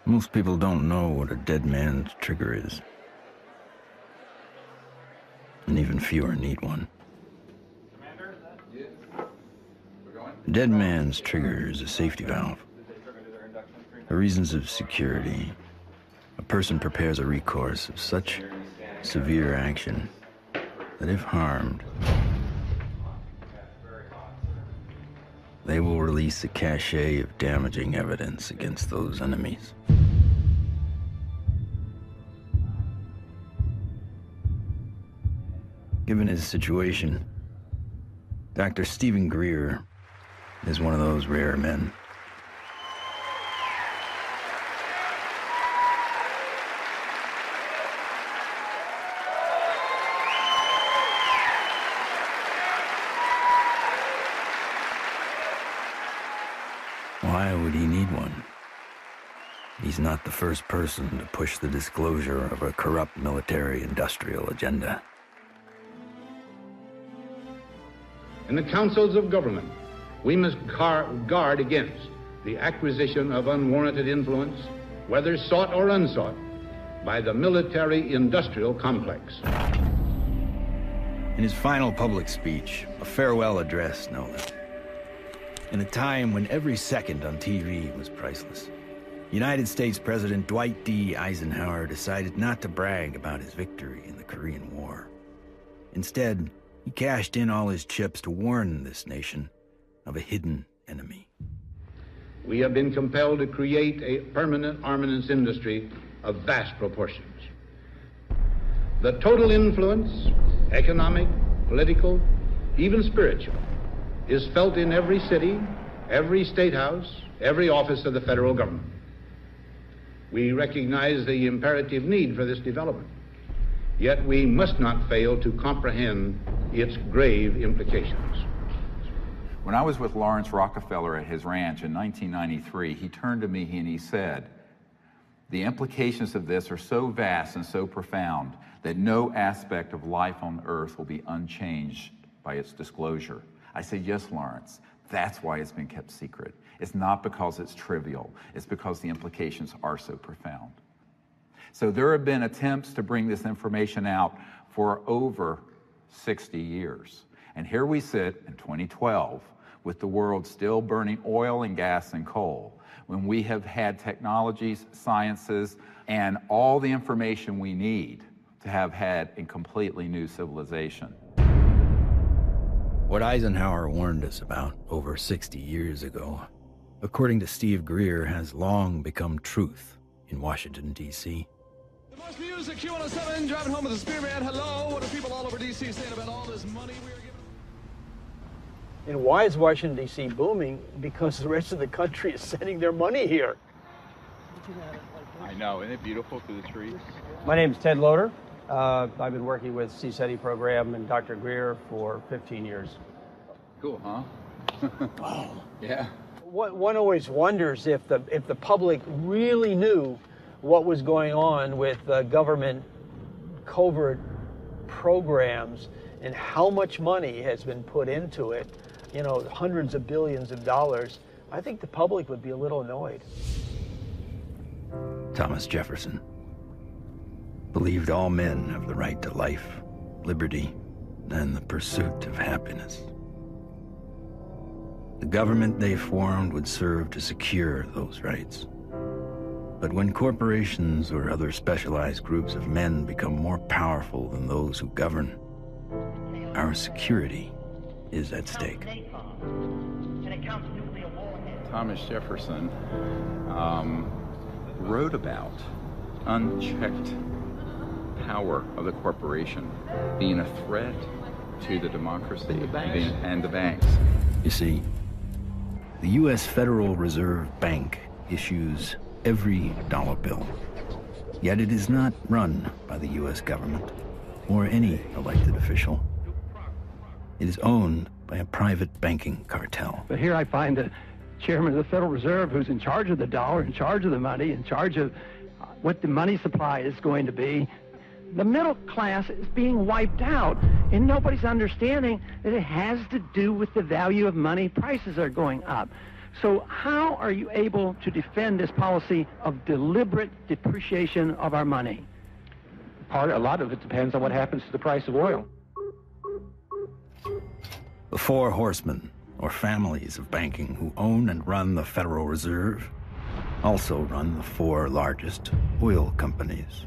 Most people don't know what a dead man's trigger is. And even fewer need one. A dead man's trigger is a safety valve. For reasons of security, a person prepares a recourse of such severe action that if harmed, they will release a cache of damaging evidence against those enemies. Given his situation, Dr. Stephen Greer is one of those rare men. Why would he need one? He's not the first person to push the disclosure of a corrupt military-industrial agenda. In the councils of government, we must guard against the acquisition of unwarranted influence, whether sought or unsought, by the military-industrial complex. In his final public speech, a farewell address, no less, in a time when every second on TV was priceless, United States President Dwight D. Eisenhower decided not to brag about his victory in the Korean War. Instead, he cashed in all his chips to warn this nation of a hidden enemy. We have been compelled to create a permanent armaments industry of vast proportions. The total influence, economic, political, even spiritual, is felt in every city, every state house, every office of the federal government. We recognize the imperative need for this development, yet we must not fail to comprehend its grave implications. When I was with Lawrence Rockefeller at his ranch in 1993, he turned to me and he said, "The implications of this are so vast and so profound that no aspect of life on Earth will be unchanged by its disclosure." I said, "Yes, Lawrence, that's why it's been kept secret. It's not because it's trivial, it's because the implications are so profound." So there have been attempts to bring this information out for over 60 years. And here we sit in 2012 with the world still burning oil and gas and coal, when we have had technologies, sciences, and all the information we need to have had a completely new civilization. What Eisenhower warned us about over 60 years ago, according to Steve Greer, has long become truth in Washington, D.C. The most music, Q107, driving home with the Spearman. Hello, what are people all over D.C. saying about all this money we are giving? And why is Washington, D.C. booming? Because the rest of the country is sending their money here. I know, isn't it beautiful through the trees? My name is Ted Loader. I've been working with CSETI program and Dr. Greer for 15 years. Cool, huh? Wow. Yeah. One always wonders if the public really knew what was going on with government covert programs and how much money has been put into it, you know, hundreds of billions of dollars. I think the public would be a little annoyed. Thomas Jefferson believed all men have the right to life, liberty, and the pursuit of happiness. The government they formed would serve to secure those rights. But when corporations or other specialized groups of men become more powerful than those who govern, our security is at stake. Thomas Jefferson wrote about unchecked power of the corporation being a threat to the democracy and the banks. You see, the U.S. Federal Reserve Bank issues every dollar bill, yet it is not run by the U.S. government or any elected official. It is owned by a private banking cartel. But here I find the chairman of the Federal Reserve, who's in charge of the dollar, in charge of the money, in charge of what the money supply is going to be. The middle class is being wiped out, and nobody's understanding that it has to do with the value of money. Prices are going up. So how are you able to defend this policy of deliberate depreciation of our money? A lot of it depends on what happens to the price of oil. The four horsemen, or families of banking, who own and run the Federal Reserve, also run the four largest oil companies.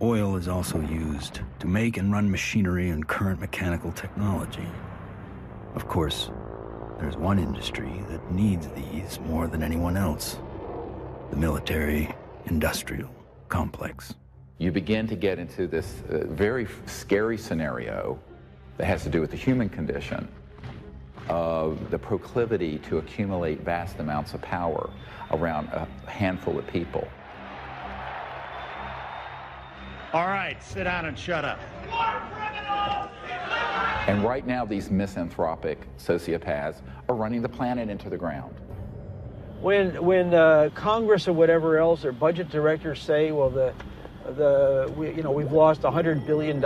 Oil is also used to make and run machinery and current mechanical technology. Of course, there's one industry that needs these more than anyone else: the military-industrial complex. You begin to get into this very scary scenario that has to do with the human condition, of the proclivity to accumulate vast amounts of power around a handful of people. All right, sit down and shut up. And right now, these misanthropic sociopaths are running the planet into the ground. When Congress or whatever else, or budget directors say, well, we've lost $100 billion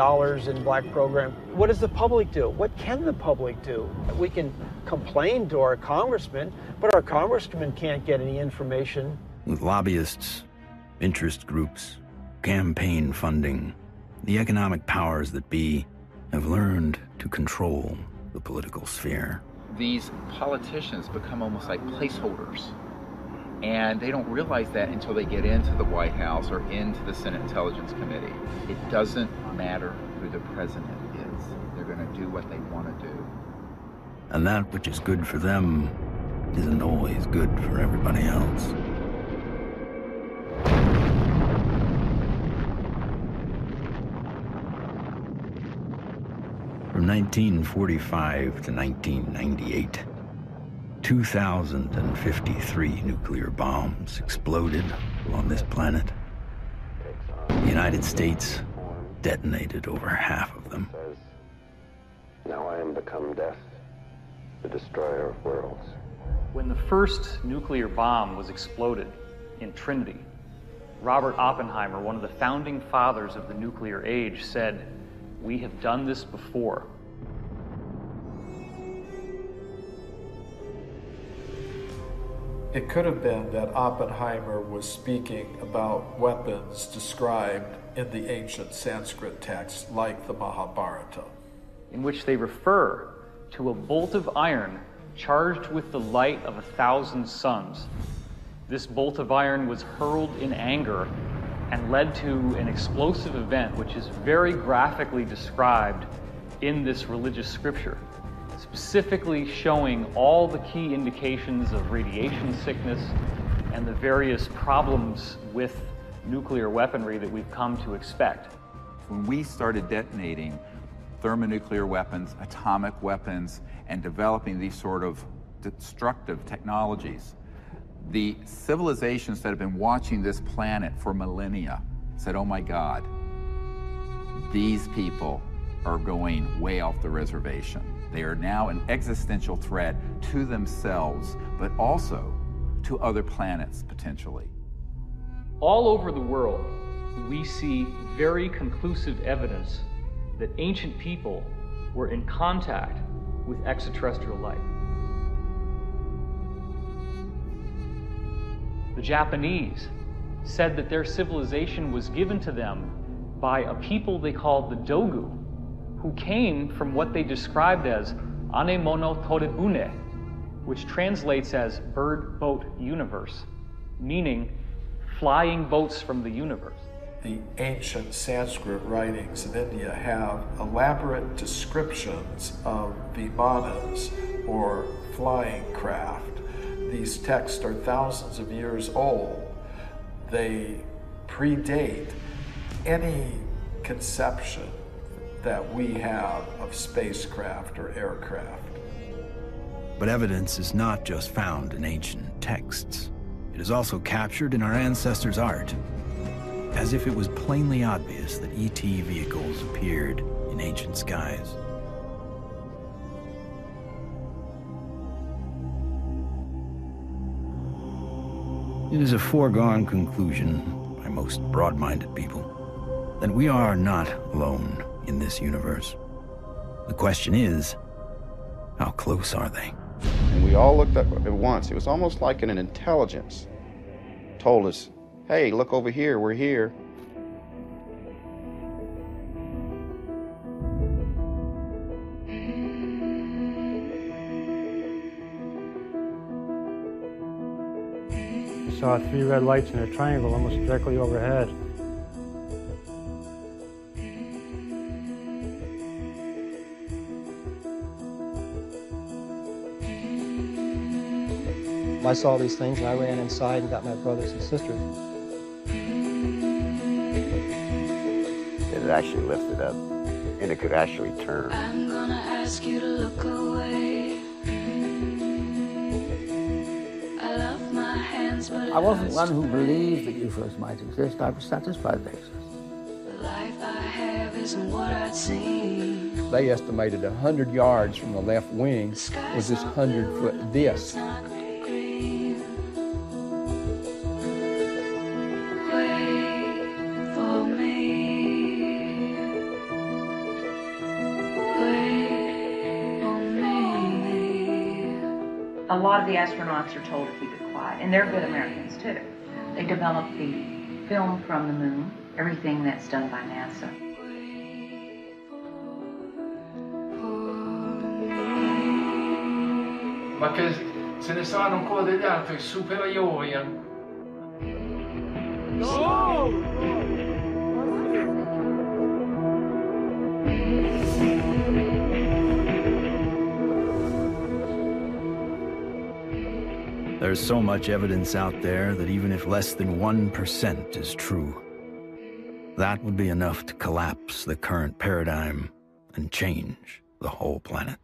in black program, what does the public do? What can the public do? We can complain to our congressmen, but our congressmen can't get any information. With lobbyists, interest groups, campaign funding, the economic powers that be have learned to control the political sphere. These politicians become almost like placeholders, and they don't realize that until they get into the White House or into the Senate Intelligence Committee. It doesn't matter who the president is. They're going to do what they want to do. And that which is good for them isn't always good for everybody else. From 1945 to 1998, 2,053 nuclear bombs exploded on this planet. The United States detonated over half of them. Now I am become death, the destroyer of worlds. When the first nuclear bomb was exploded in Trinity, Robert Oppenheimer, one of the founding fathers of the nuclear age, said, "We have done this before." It could have been that Oppenheimer was speaking about weapons described in the ancient Sanskrit texts like the Mahabharata, in which they refer to a bolt of iron charged with the light of 1,000 suns. This bolt of iron was hurled in anger and led to an explosive event which is very graphically described in this religious scripture, specifically showing all the key indications of radiation sickness and the various problems with nuclear weaponry that we've come to expect. When we started detonating thermonuclear weapons, atomic weapons, and developing these sort of destructive technologies, the civilizations that have been watching this planet for millennia said, oh my God, these people are going way off the reservation. They are now an existential threat to themselves, but also to other planets potentially. All over the world, we see very conclusive evidence that ancient people were in contact with extraterrestrial life. The Japanese said that their civilization was given to them by a people they called the Dogu, who came from what they described as Anemono Torebune, which translates as bird boat universe, meaning flying boats from the universe. The ancient Sanskrit writings of India have elaborate descriptions of vimanas, or flying craft. These texts are thousands of years old. They predate any conception that we have of spacecraft or aircraft. But evidence is not just found in ancient texts. It is also captured in our ancestors' art, as if it was plainly obvious that ET vehicles appeared in ancient skies. It is a foregone conclusion by most broad-minded people that we are not alone in this universe. The question is, how close are they? And we all looked up at once. It was almost like an intelligence told us, hey, look over here, we're here. We saw 3 red lights in a triangle almost directly overhead. I saw these things and I ran inside and got my brothers and sisters. It actually lifted up and it could actually turn. I'm gonna ask you to look away. I love my hands, but I wasn't one who believed that UFOs might exist. I was satisfied they exist. the life I have isn't what I'd seen. They estimated 100 yards from the left wing was this 100-foot disc. A lot of the astronauts are told to keep it quiet, and they're good Americans too. They develop the film from the moon, everything that's done by NASA. Ma che se ne sanno ancora degli altri superiori. No! There's so much evidence out there that even if less than 1% is true, that would be enough to collapse the current paradigm and change the whole planet.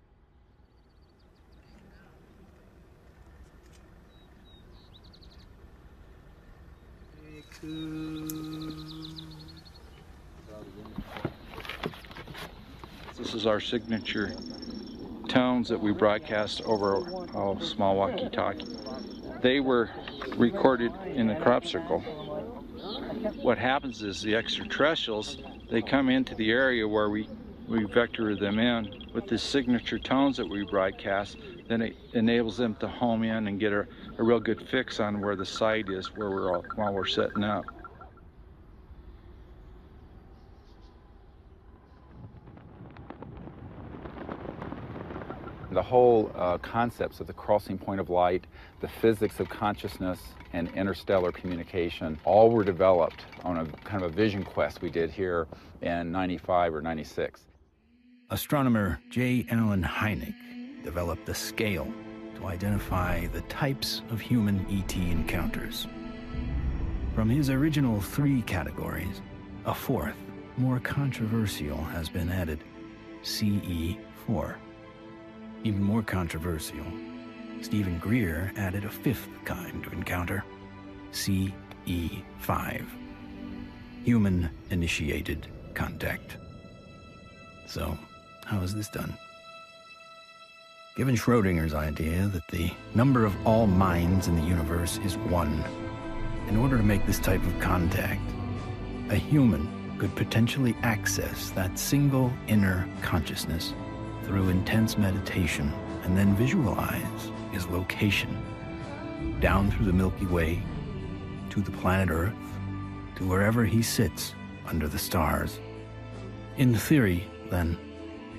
This is our signature tones that we broadcast over a small walkie-talkie. They were recorded in the crop circle. What happens is the extraterrestrials, they come into the area where we vector them in with the signature tones that we broadcast. Then it enables them to home in and get a real good fix on where the site is while we're setting up. The whole concepts of the crossing point of light, the physics of consciousness, and interstellar communication all were developed on a kind of a vision quest we did here in 95 or 96. Astronomer J. Allen Hynek developed the scale to identify the types of human ET encounters. From his original 3 categories, a 4th, more controversial, has been added, CE4. Even more controversial, Stephen Greer added a 5th kind of encounter, CE5. Human-initiated contact. So, how is this done? Given Schrodinger's idea that the number of all minds in the universe is 1, in order to make this type of contact, a human could potentially access that single inner consciousness through intense meditation and then visualize his location down through the Milky Way to the planet Earth to wherever he sits under the stars. In theory, then,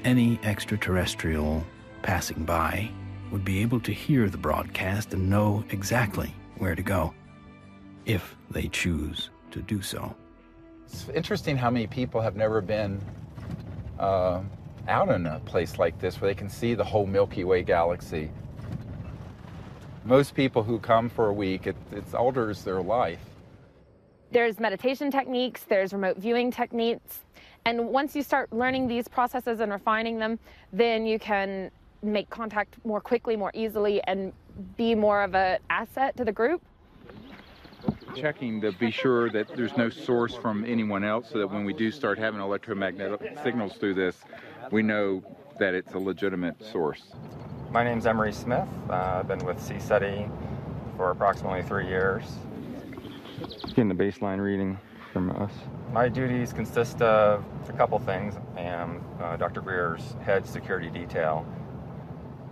any extraterrestrial passing by would be able to hear the broadcast and know exactly where to go, if they choose to do so. It's interesting how many people have never been out in a place like this where they can see the whole Milky Way galaxy. Most people who come for a week, it alters their life. There's meditation techniques, there's remote viewing techniques, and once you start learning these processes and refining them, then you can make contact more quickly, more easily, and be more of an asset to the group. Checking to be sure that there's no source from anyone else, so that when we do start having electromagnetic signals through this, we know that it's a legitimate source. My name's Emery Smith. I've been with CSETI for approximately 3 years. Getting the baseline reading from us. My duties consist of a couple things. I am Dr. Greer's head security detail.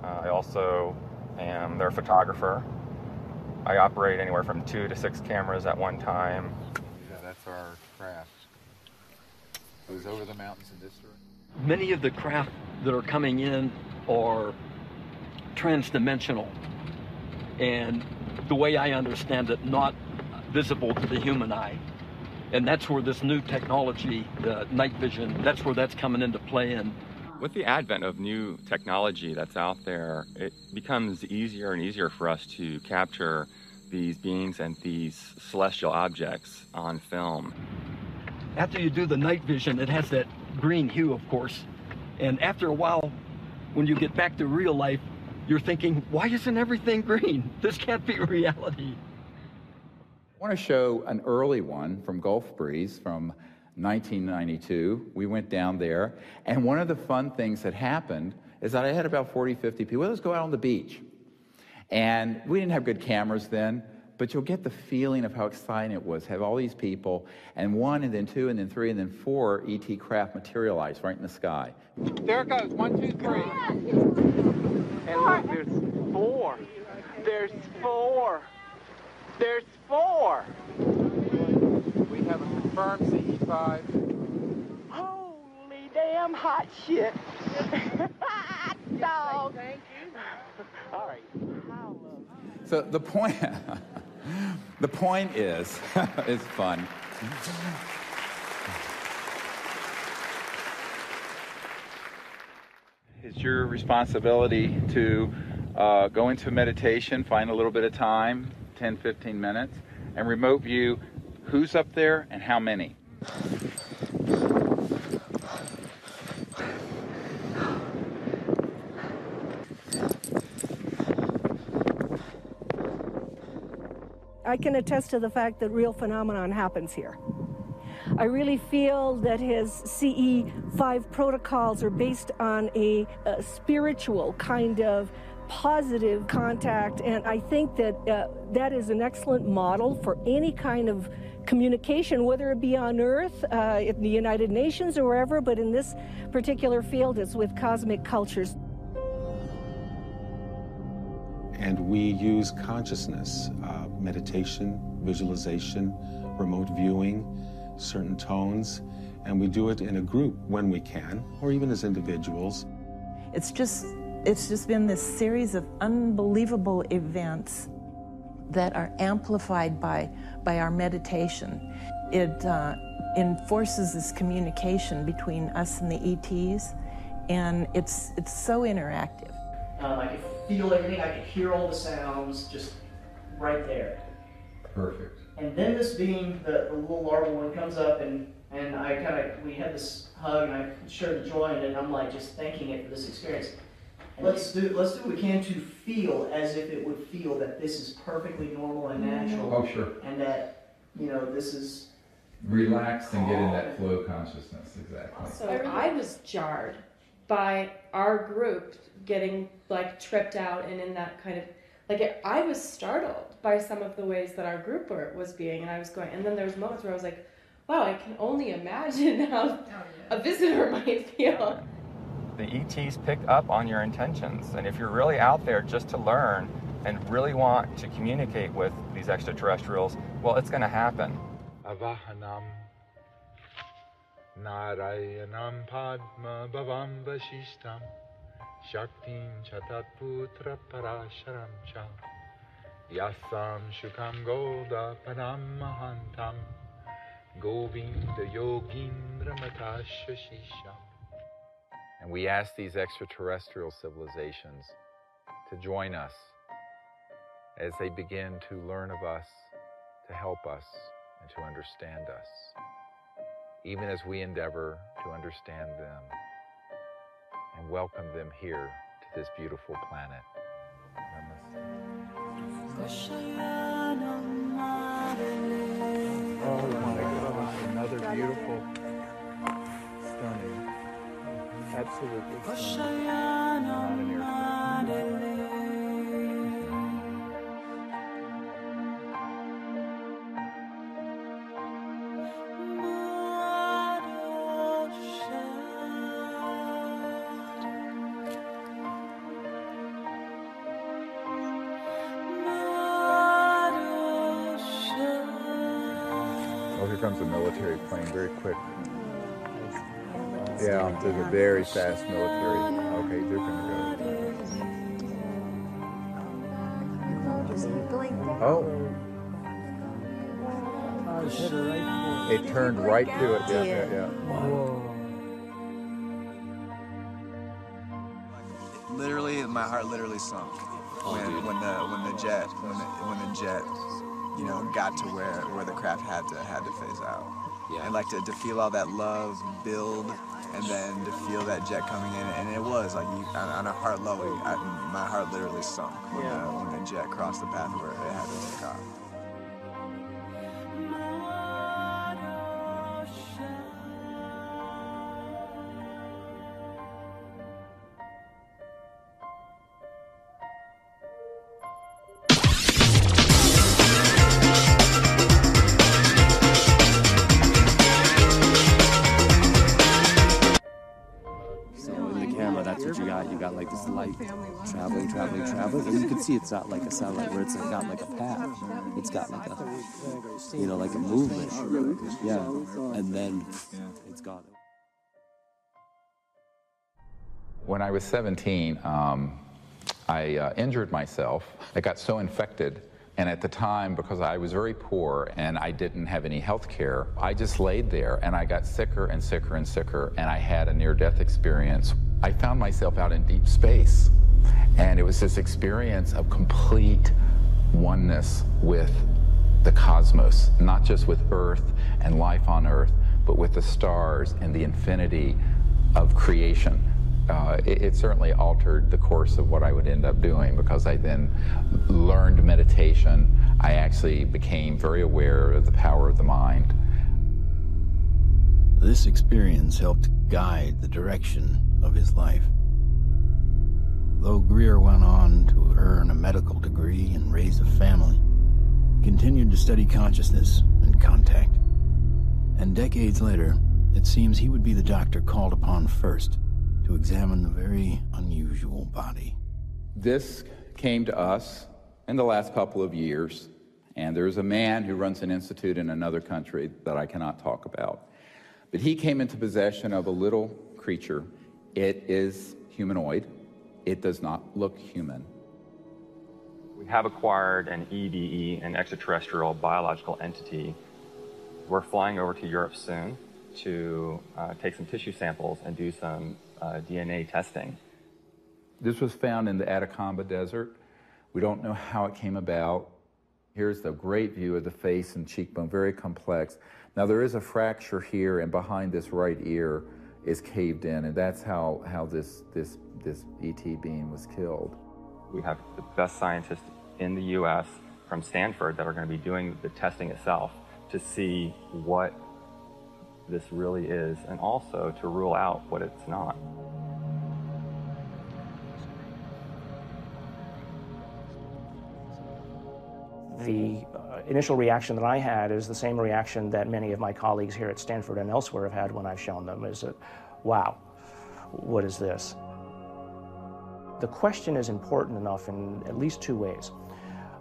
I also am their photographer. I operate anywhere from 2 to 6 cameras at one time. Yeah, that's our craft. Goes over the mountains in this direction. Many of the craft that are coming in are transdimensional, and the way I understand it, not visible to the human eye. And that's where this new technology, the night vision, that's where that's coming into play. And with the advent of new technology that's out there, it becomes easier and easier for us to capture these beings and these celestial objects on film. After you do the night vision, it has that green hue, of course. And after a while, when you get back to real life, you're thinking, why isn't everything green? This can't be reality. I want to show an early one from Gulf Breeze from 1992. We went down there, and one of the fun things that happened is that I had about 40, 50 people. Let's go out on the beach. And we didn't have good cameras then, but you'll get the feeling of how exciting it was. Have all these people, and 1, and then 2, and then 3, and then 4 ET craft materialize right in the sky. There it goes, 1, 2, 3. And look, there's 4. There's 4. There's 4. We have a confirmed CE5. Holy damn hot shit. Hot dog. Thank you. All right. So the point is, it's fun. It's your responsibility to go into meditation, find a little bit of time, 10, 15 minutes, and remote view who's up there and how many. I can attest to the fact that real phenomenon happens here. I really feel that his CE5 protocols are based on a spiritual kind of positive contact, and I think that that is an excellent model for any kind of communication, whether it be on Earth, in the United Nations or wherever, but in this particular field it's with cosmic cultures. And we use consciousness, meditation, visualization, remote viewing, certain tones, and we do it in a group when we can, or even as individuals. It's just It's just been this series of unbelievable events that are amplified by our meditation. It enforces this communication between us and the ETs, and it's so interactive. I could feel everything, I could hear all the sounds just right there. Perfect. And then this being, the little larval one comes up, and we had this hug, and I shared the joy in it, and I'm like just thanking it for this experience. And let's do what we can to feel as if it would feel that this is perfectly normal and natural. Oh, sure. And that, this is... Relax and get in that flow consciousness, exactly. So I was jarred by our group getting tripped out and in that kind of, I was startled by some of the ways that our group was being, and I was going, and then there was moments where I was like, wow, I can only imagine how a visitor might feel. The ETs pick up on your intentions, and if you're really out there just to learn and really want to communicate with these extraterrestrials, well, it's going to happen. Avahanam Narayanam Padma Bhavam Vashishtam Shaktim Chatat Putra Parasharam Cha Yasam Shukam Golda Padam Mahantam Govinda Yogindra Matashashisham. And we ask these extraterrestrial civilizations to join us as they begin to learn of us, to help us, and to understand us, even as we endeavor to understand them and welcome them here to this beautiful planet. Oh my goodness, another beautiful, stunning, absolutely stunning. Not an airplane. Here comes a military plane very quick. Yeah, there's a very fast military. Okay, they're gonna go. Oh. It turned right to it. Yeah. Literally, my heart literally sunk when the jet got to where the craft had to phase out. Yeah. And to feel all that love build, and then to feel that jet coming in, and it was on a heart level, my heart literally sunk when the jet crossed the path where it had to take off. You got this light traveling, and you can see it's not like a satellite where it's got a path. It's got a movement. Yeah, and then it's gone. When I was 17, I injured myself. I got so infected, and at the time, because I was very poor and I didn't have any health care, I just laid there, and I got sicker and sicker and sicker, and I had a near-death experience. I found myself out in deep space, and it was this experience of complete oneness with the cosmos, not just with Earth and life on Earth, but with the stars and the infinity of creation. It certainly altered the course of what I would end up doing, because I then learned meditation. I actually became very aware of the power of the mind. This experience helped guide the direction of his life. Though Greer went on to earn a medical degree and raise a family, he continued to study consciousness and contact. And decades later, it seems he would be the doctor called upon first to examine the very unusual body. This came to us in the last couple of years, and there's a man who runs an institute in another country that I cannot talk about. But he came into possession of a little creature. It is humanoid. It does not look human. We have acquired an EBE, an extraterrestrial biological entity. We're flying over to Europe soon to take some tissue samples and do some DNA testing. This was found in the Atacama Desert. We don't know how it came about. Here's the great view of the face and cheekbone, very complex. Now there is a fracture here, and behind this right ear is caved in, and that's how this ET being was killed. We have the best scientists in the U.S. from Stanford that are going to be doing the testing itself to see what this really is, and also to rule out what it's not. The initial reaction that I had is the same reaction that many of my colleagues here at Stanford and elsewhere have had when I've shown them, is that, wow, what is this? The question is important enough in at least two ways.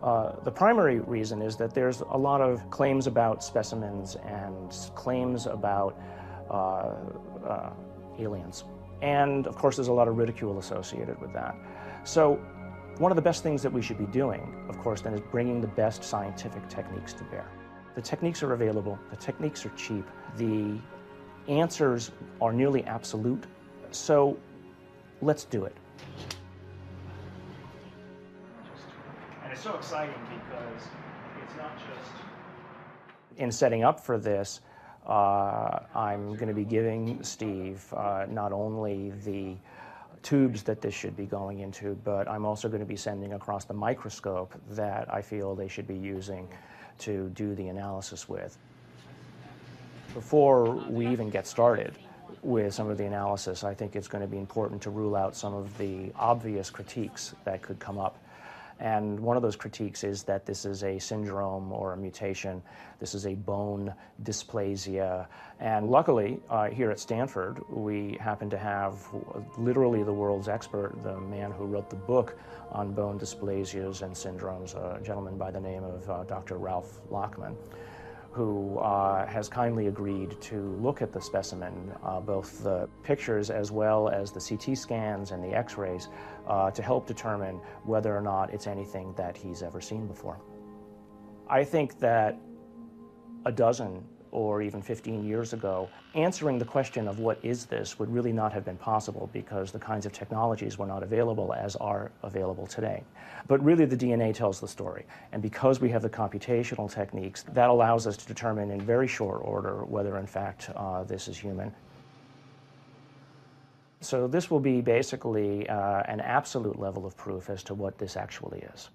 The primary reason is that there's a lot of claims about specimens and claims about aliens. And of course, there's a lot of ridicule associated with that. So one of the best things that we should be doing, of course, then is bringing the best scientific techniques to bear. The techniques are available, the techniques are cheap, the answers are nearly absolute, so let's do it. And it's so exciting because it's not just... In setting up for this, I'm going to be giving Steve not only the tubes that this should be going into, but I'm also going to be sending across the microscope that I feel they should be using to do the analysis with. Before we even get started with some of the analysis, I think it's going to be important to rule out some of the obvious critiques that could come up. And one of those critiques is that this is a syndrome or a mutation. This is a bone dysplasia. And luckily, here at Stanford, we happen to have literally the world's expert, the man who wrote the book on bone dysplasias and syndromes, a gentleman by the name of Dr. Ralph Lockman, who has kindly agreed to look at the specimen, both the pictures as well as the CT scans and the x-rays, to help determine whether or not it's anything that he's ever seen before. I think that a dozen or even 15 years ago, answering the question of what is this would really not have been possible because the kinds of technologies were not available as are available today. But really the DNA tells the story. And because we have the computational techniques, that allows us to determine in very short order whether in fact this is human. So this will be basically an absolute level of proof as to what this actually is.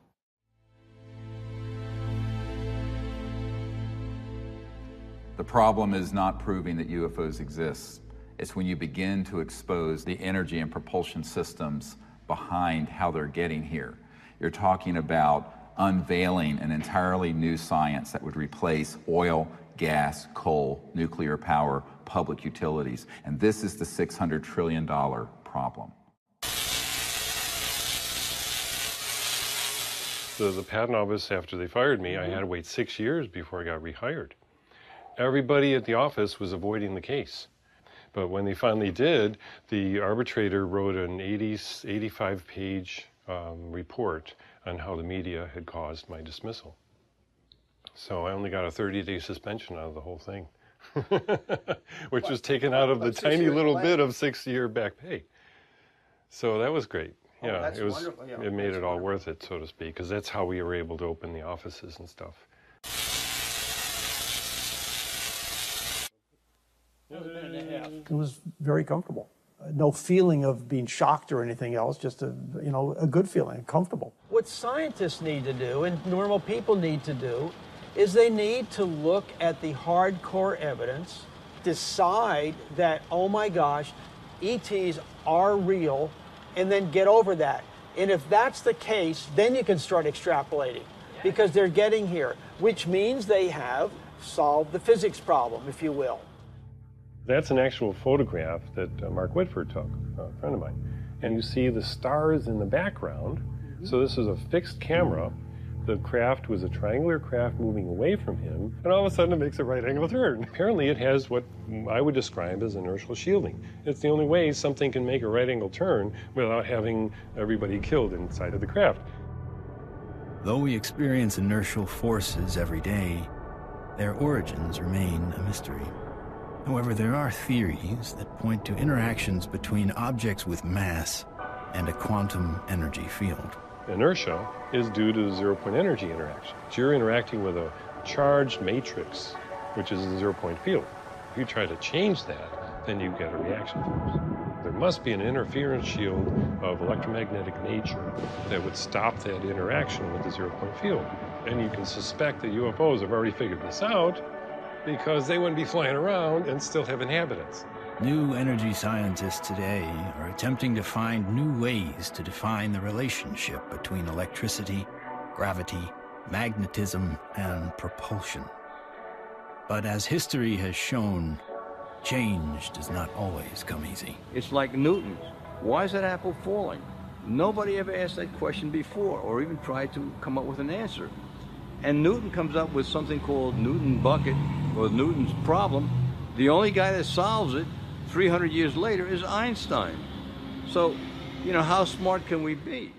The problem is not proving that UFOs exist. It's when you begin to expose the energy and propulsion systems behind how they're getting here. You're talking about unveiling an entirely new science that would replace oil, gas, coal, nuclear power, public utilities. And this is the $600 trillion problem. So the patent office, after they fired me, I had to wait 6 years before I got rehired. Everybody at the office was avoiding the case. But when they finally did, the arbitrator wrote an 85-page report on how the media had caused my dismissal. So I only got a 30-day suspension out of the whole thing, which was taken out of the tiny little bit of 6-year back pay. So that was great. Yeah, it was. Wonderful. Yeah, it made it all worth it, so to speak, because that's how we were able to open the offices and stuff. It was very comfortable. No feeling of being shocked or anything else, just a good feeling, comfortable. What scientists need to do and normal people need to do is they need to look at the hardcore evidence, decide that, oh my gosh, ETs are real, and then get over that. And if that's the case, then you can start extrapolating because they're getting here, which means they have solved the physics problem, if you will. That's an actual photograph that Mark Whitford took, a friend of mine. And you see the stars in the background. So this is a fixed camera The craft was a triangular craft moving away from him, and all of a sudden it makes a right angle turn. Apparently it has what I would describe as inertial shielding. It's the only way something can make a right angle turn without having everybody killed inside of the craft. Though we experience inertial forces every day, their origins remain a mystery. However, there are theories that point to interactions between objects with mass and a quantum energy field. Inertia is due to the zero-point energy interaction. So you're interacting with a charged matrix, which is a zero-point field. If you try to change that, then you get a reaction force. There must be an interference shield of electromagnetic nature that would stop that interaction with the zero-point field. And you can suspect that UFOs have already figured this out because they wouldn't be flying around and still have inhabitants. New energy scientists today are attempting to find new ways to define the relationship between electricity, gravity, magnetism, and propulsion. But as history has shown, change does not always come easy. It's like Newton. Why is that apple falling? Nobody ever asked that question before or even tried to come up with an answer. And Newton comes up with something called Newton bucket or Newton's problem. The only guy that solves it 300 years later is Einstein. So, you know, how smart can we be?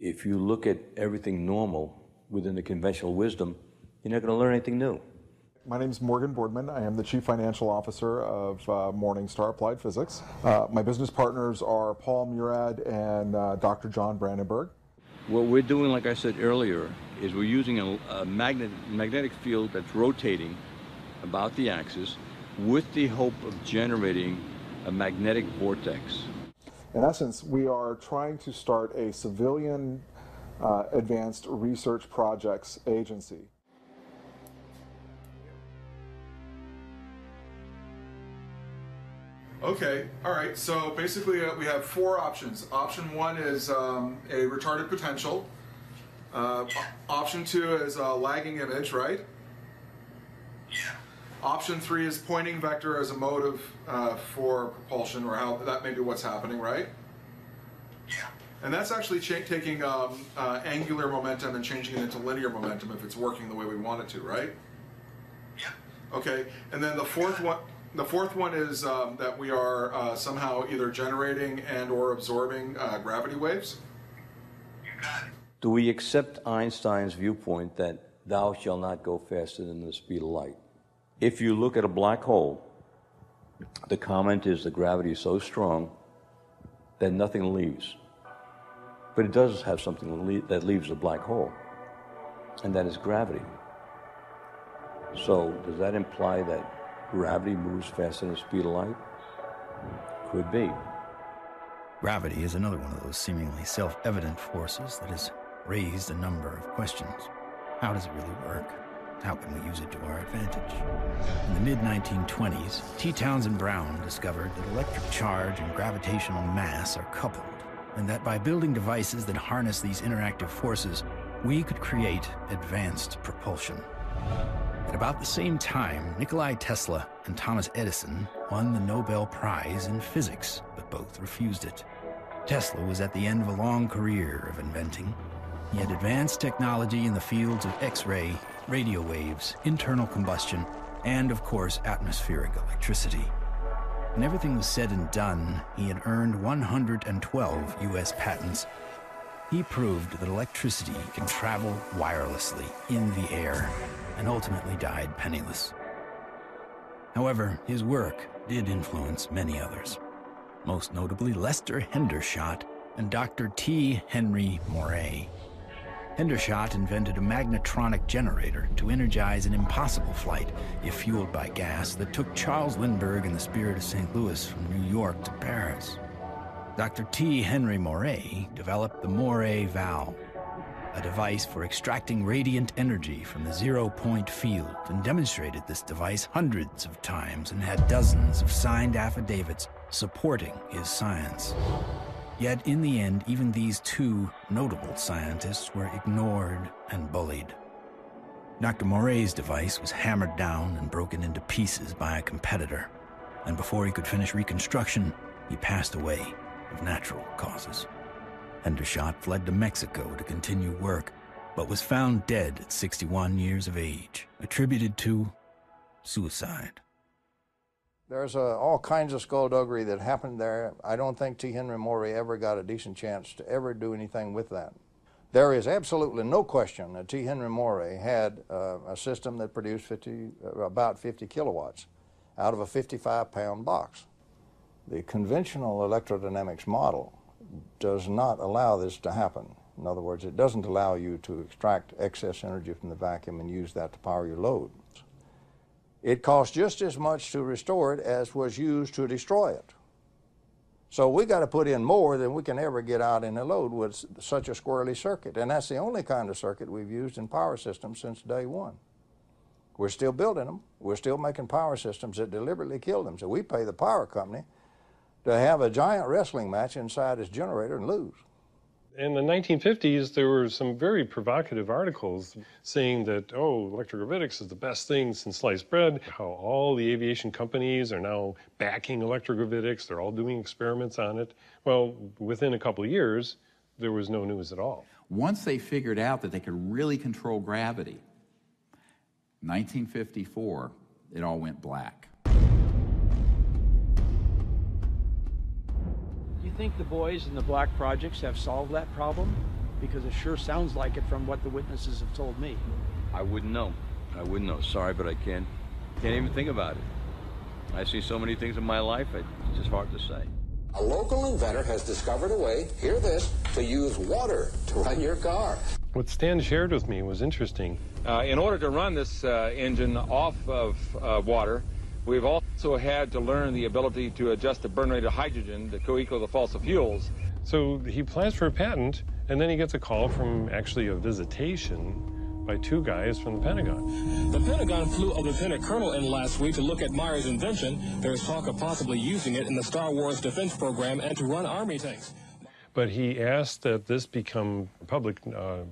If you look at everything normal within the conventional wisdom, you're not going to learn anything new. My name is Morgan Boardman. I am the Chief Financial Officer of Morningstar Applied Physics. My business partners are Paul Murad and Dr. John Brandenburg. What we're doing, like I said earlier, is we're using a magnetic field that's rotating about the axis with the hope of generating a magnetic vortex. In essence, we are trying to start a civilian advanced research projects agency. Okay, all right, so basically we have four options. Option one is a retarded potential. Option two is a lagging image, right? Yeah. Option three is pointing vector as a motive for propulsion, or how that may be what's happening, right? Yeah. And that's actually taking angular momentum and changing it into linear momentum if it's working the way we want it to, right? Yeah. Okay, and then the fourth one. The fourth one is that we are somehow either generating and or absorbing gravity waves. You got it. Do we accept Einstein's viewpoint that thou shalt not go faster than the speed of light? If you look at a black hole, the comment is the gravity is so strong that nothing leaves. But it does have something that leaves the black hole, and that is gravity. So does that imply that gravity moves faster than the speed of light? Could be. Gravity is another one of those seemingly self-evident forces that has raised a number of questions. How does it really work? How can we use it to our advantage? In the mid-1920s, T. Townsend Brown discovered that electric charge and gravitational mass are coupled, and that by building devices that harness these interactive forces, we could create advanced propulsion. At about the same time, Nikola Tesla and Thomas Edison won the Nobel Prize in Physics, but both refused it. Tesla was at the end of a long career of inventing. He had advanced technology in the fields of X-ray, radio waves, internal combustion, and, of course, atmospheric electricity. When everything was said and done, he had earned 112 U.S. patents. He proved that electricity can travel wirelessly in the air, and ultimately died penniless. However, his work did influence many others, most notably Lester Hendershot and Dr. T. Henry Moray. Hendershot invented a magnetronic generator to energize an impossible flight, if fueled by gas, that took Charles Lindbergh and the Spirit of St. Louis from New York to Paris. Dr. T. Henry Moray developed the Moray valve, a device for extracting radiant energy from the zero-point field, and demonstrated this device hundreds of times and had dozens of signed affidavits supporting his science. Yet in the end, even these two notable scientists were ignored and bullied. Dr. Moray's device was hammered down and broken into pieces by a competitor. And before he could finish reconstruction, he passed away of natural causes. Hendershot fled to Mexico to continue work, but was found dead at 61 years of age, attributed to suicide. There's all kinds of skullduggery that happened there. I don't think T. Henry Moray ever got a decent chance to ever do anything with that. There is absolutely no question that T. Henry Moray had a system that produced about 50 kilowatts out of a 55-pound box. The conventional electrodynamics model does not allow this to happen. In other words, it doesn't allow you to extract excess energy from the vacuum and use that to power your load. It costs just as much to restore it as was used to destroy it. So we got to put in more than we can ever get out in a load with such a squirrely circuit. And that's the only kind of circuit we've used in power systems since day one. We're still building them. We're still making power systems that deliberately kill them. So we pay the power company to have a giant wrestling match inside his generator and lose. In the 1950s, there were some very provocative articles saying that, oh, electrogravitics is the best thing since sliced bread, how all the aviation companies are now backing electrogravitics, they're all doing experiments on it. Well, within a couple of years, there was no news at all. Once they figured out that they could really control gravity, 1954, it all went black. Do you think the boys in the black projects have solved that problem? Because it sure sounds like it from what the witnesses have told me. I wouldn't know. I wouldn't know. Sorry, but I can't even think about it. I see so many things in my life, it's just hard to say. A local inventor has discovered a way, hear this, to use water to run your car. What Stan shared with me was interesting. In order to run this engine off of water, we've also had to learn the ability to adjust the burn rate of hydrogen to co-equal the fossil fuels. So he applies for a patent, and then he gets a call from actually a visitation by two guys from the Pentagon. The Pentagon flew a lieutenant colonel in last week to look at Meyer's invention. There's talk of possibly using it in the Star Wars defense program and to run Army tanks. But he asked that this become a public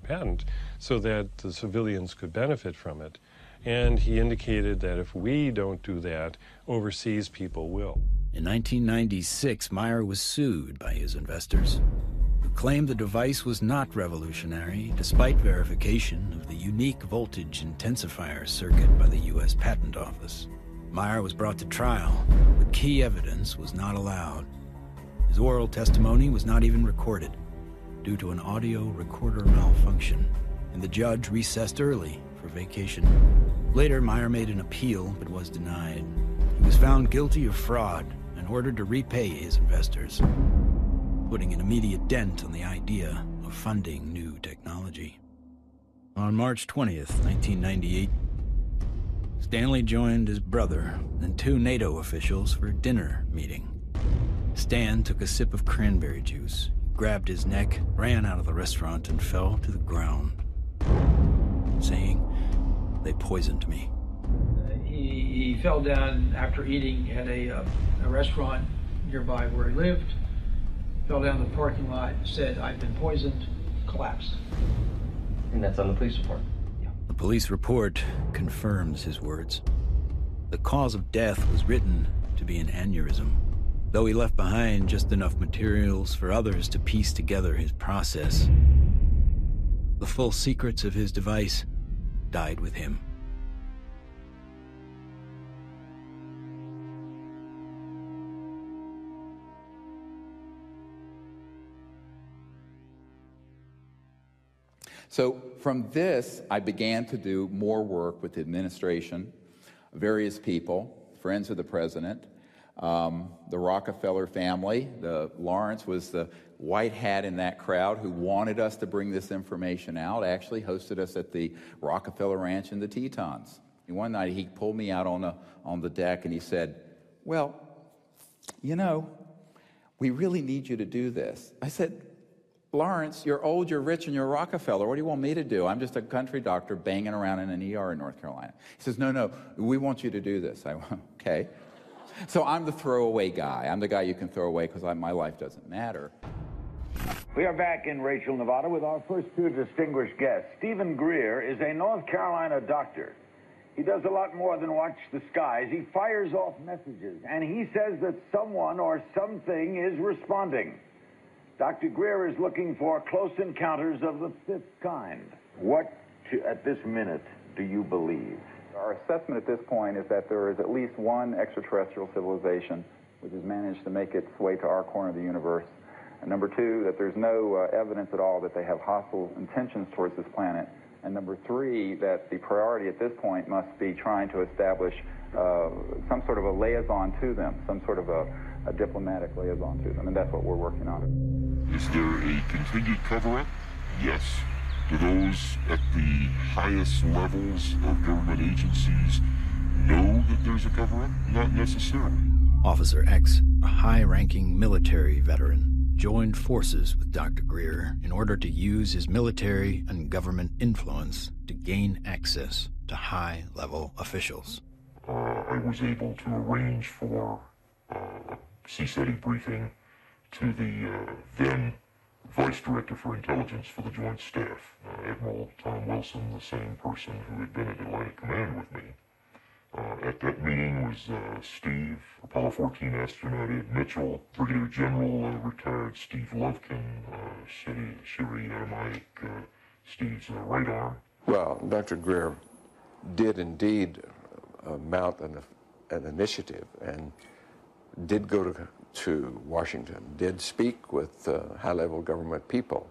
patent so that the civilians could benefit from it. And he indicated that if we don't do that, overseas people will. In 1996, Meyer was sued by his investors, who claimed the device was not revolutionary, despite verification of the unique voltage intensifier circuit by the U.S. Patent Office. Meyer was brought to trial, but key evidence was not allowed. His oral testimony was not even recorded, due to an audio recorder malfunction, and the judge recessed early for vacation. Later, Meyer made an appeal, but was denied. He was found guilty of fraud and ordered to repay his investors, putting an immediate dent on the idea of funding new technology. On March 20th, 1998, Stanley joined his brother and two NATO officials for a dinner meeting. Stan took a sip of cranberry juice, grabbed his neck, ran out of the restaurant, and fell to the ground, saying, "They poisoned me." He fell down after eating at a restaurant nearby where he lived, fell down the parking lot, said, "I've been poisoned," collapsed. And that's on the police report? Yeah. The police report confirms his words. The cause of death was written to be an aneurysm, though he left behind just enough materials for others to piece together his process. The full secrets of his device died with him. So from this, I began to do more work with the administration, various people, friends of the president, the Rockefeller family. Lawrence was the white hat in that crowd who wanted us to bring this information out, actually hosted us at the Rockefeller Ranch in the Tetons. And one night he pulled me out on the deck and he said, "Well, you know, we really need you to do this." I said, "Lawrence, you're old, you're rich, and you're Rockefeller. What do you want me to do? I'm just a country doctor banging around in an ER in North Carolina." He says, no, we want you to do this. I went, okay. So I'm the throwaway guy. I'm the guy you can throw away because my life doesn't matter. We are back in Rachel, Nevada with our first two distinguished guests. Stephen Greer is a North Carolina doctor. He does a lot more than watch the skies. He fires off messages, and he says that someone or something is responding. Dr. Greer is looking for close encounters of the fifth kind. What, at this minute, do you believe? Our assessment at this point is that there is at least one extraterrestrial civilization which has managed to make its way to our corner of the universe. And number two, that there's no evidence at all that they have hostile intentions towards this planet. And number three, that the priority at this point must be trying to establish some sort of a liaison to them, some sort of a diplomatic liaison to them, and that's what we're working on. Is there a continued cover-up? Yes. Do those at the highest levels of government agencies know that there's a cover-up? Not necessarily. Officer X, a high-ranking military veteran, joined forces with Dr. Greer in order to use his military and government influence to gain access to high-level officials. I was able to arrange for a CSETI briefing to the then Vice Director for Intelligence for the Joint Staff, Admiral Tom Wilson, the same person who had been at Atlantic Command with me. At that meeting was Steve, Apollo 14 astronaut Ed Mitchell, Brigadier General retired Steve Lovkin, Siri Automatic, Steve's right arm. Well, Dr. Greer did indeed mount an initiative and did go to Washington, did speak with high-level government people.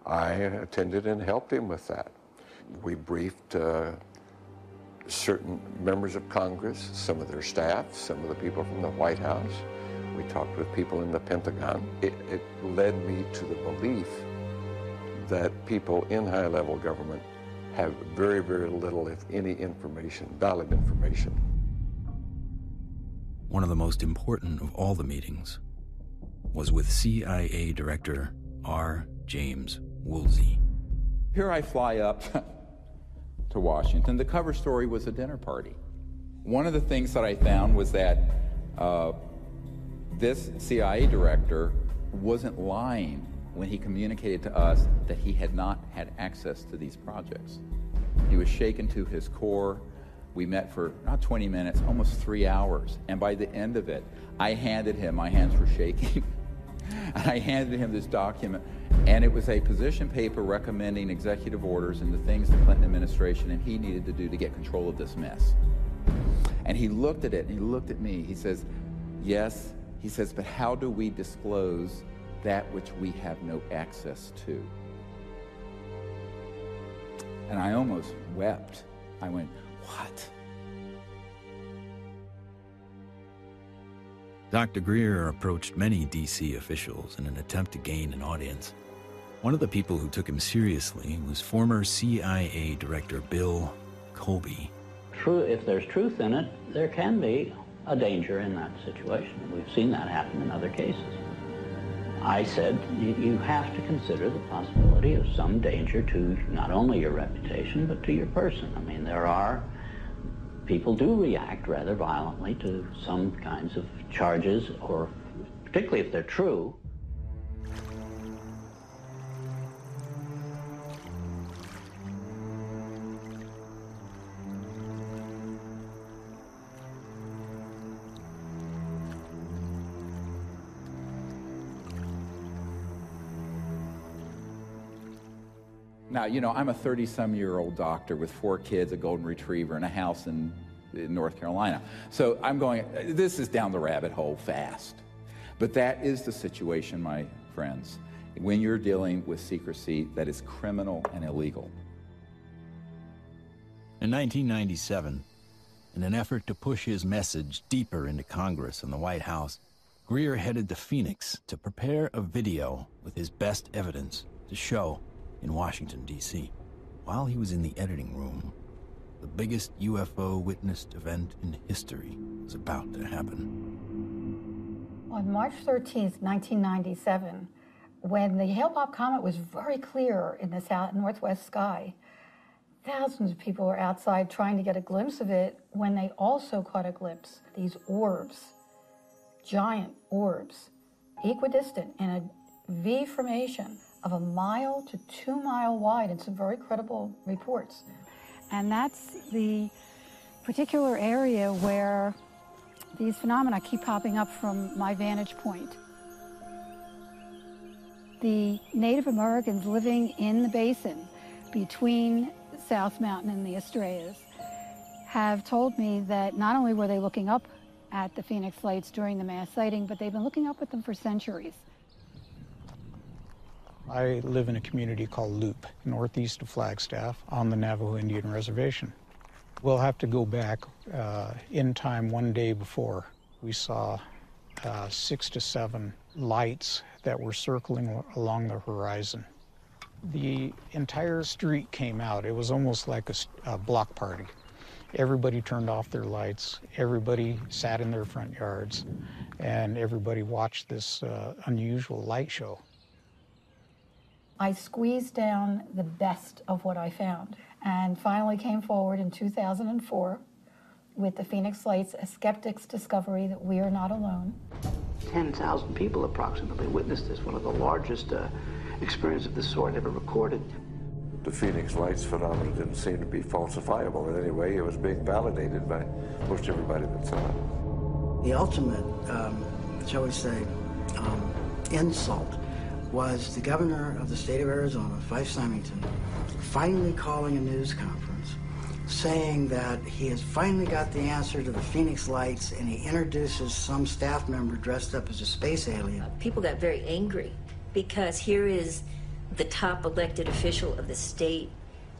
I attended and helped him with that. We briefed certain members of Congress, some of their staff, some of the people from the White House. We talked with people in the Pentagon. It led me to the belief that people in high-level government have very, very little, if any, information, valid information. One of the most important of all the meetings was with CIA Director R. James Woolsey. Here I fly up to Washington. The cover story was a dinner party. One of the things that I found was that this CIA director wasn't lying when he communicated to us that he had not had access to these projects. He was shaken to his core. We met for not 20 minutes, almost 3 hours. And by the end of it, I handed him, my hands were shaking, I handed him this document, and it was a position paper recommending executive orders and the things the Clinton administration and he needed to do to get control of this mess. And he looked at it, and he looked at me. He says, yes, he says, but how do we disclose that which we have no access to? And I almost wept. I went, what? Dr. Greer approached many D.C. officials in an attempt to gain an audience. One of the people who took him seriously was former CIA Director Bill Colby. True, if there's truth in it, there can be a danger in that situation. We've seen that happen in other cases. I said, you have to consider the possibility of some danger to not only your reputation, but to your person. I mean, people do react rather violently to some kinds of charges, or particularly if they're true. Now, you know, I'm a 30-some-year-old doctor with 4 kids, a golden retriever, and a house in North Carolina. So I'm going, this is down the rabbit hole fast. But that is the situation, my friends, when you're dealing with secrecy that is criminal and illegal. In 1997, in an effort to push his message deeper into Congress and the White House, Greer headed to Phoenix to prepare a video with his best evidence to show in Washington, D.C. While he was in the editing room, the biggest UFO witnessed event in history was about to happen. On March 13th, 1997, when the Hale-Bopp comet was very clear in the northwest sky, thousands of people were outside trying to get a glimpse of it when they also caught a glimpse. These orbs, giant orbs, equidistant in V-formation of 1 mile to 2 mile wide in some very credible reports. And that's the particular area where these phenomena keep popping up from my vantage point. The Native Americans living in the basin between South Mountain and the Estrellas have told me that not only were they looking up at the Phoenix Lights during the mass sighting, but they've been looking up at them for centuries. I live in a community called Loop, northeast of Flagstaff, on the Navajo Indian Reservation. We'll have to go back in time one day before. We saw 6 to 7 lights that were circling along the horizon. The entire street came out. It was almost like a block party. Everybody turned off their lights, everybody sat in their front yards, and everybody watched this unusual light show. I squeezed down the best of what I found and finally came forward in 2004 with the Phoenix Lights, a skeptic's discovery that we are not alone. 10,000 people approximately witnessed this, one of the largest experiences of this sort ever recorded. The Phoenix Lights phenomenon didn't seem to be falsifiable in any way. It was being validated by most everybody that saw it. The ultimate, shall we say, insult was the governor of the state of Arizona, Fife Symington, finally calling a news conference saying that he has finally got the answer to the Phoenix Lights, and he introduces some staff member dressed up as a space alien. People got very angry because here is the top elected official of the state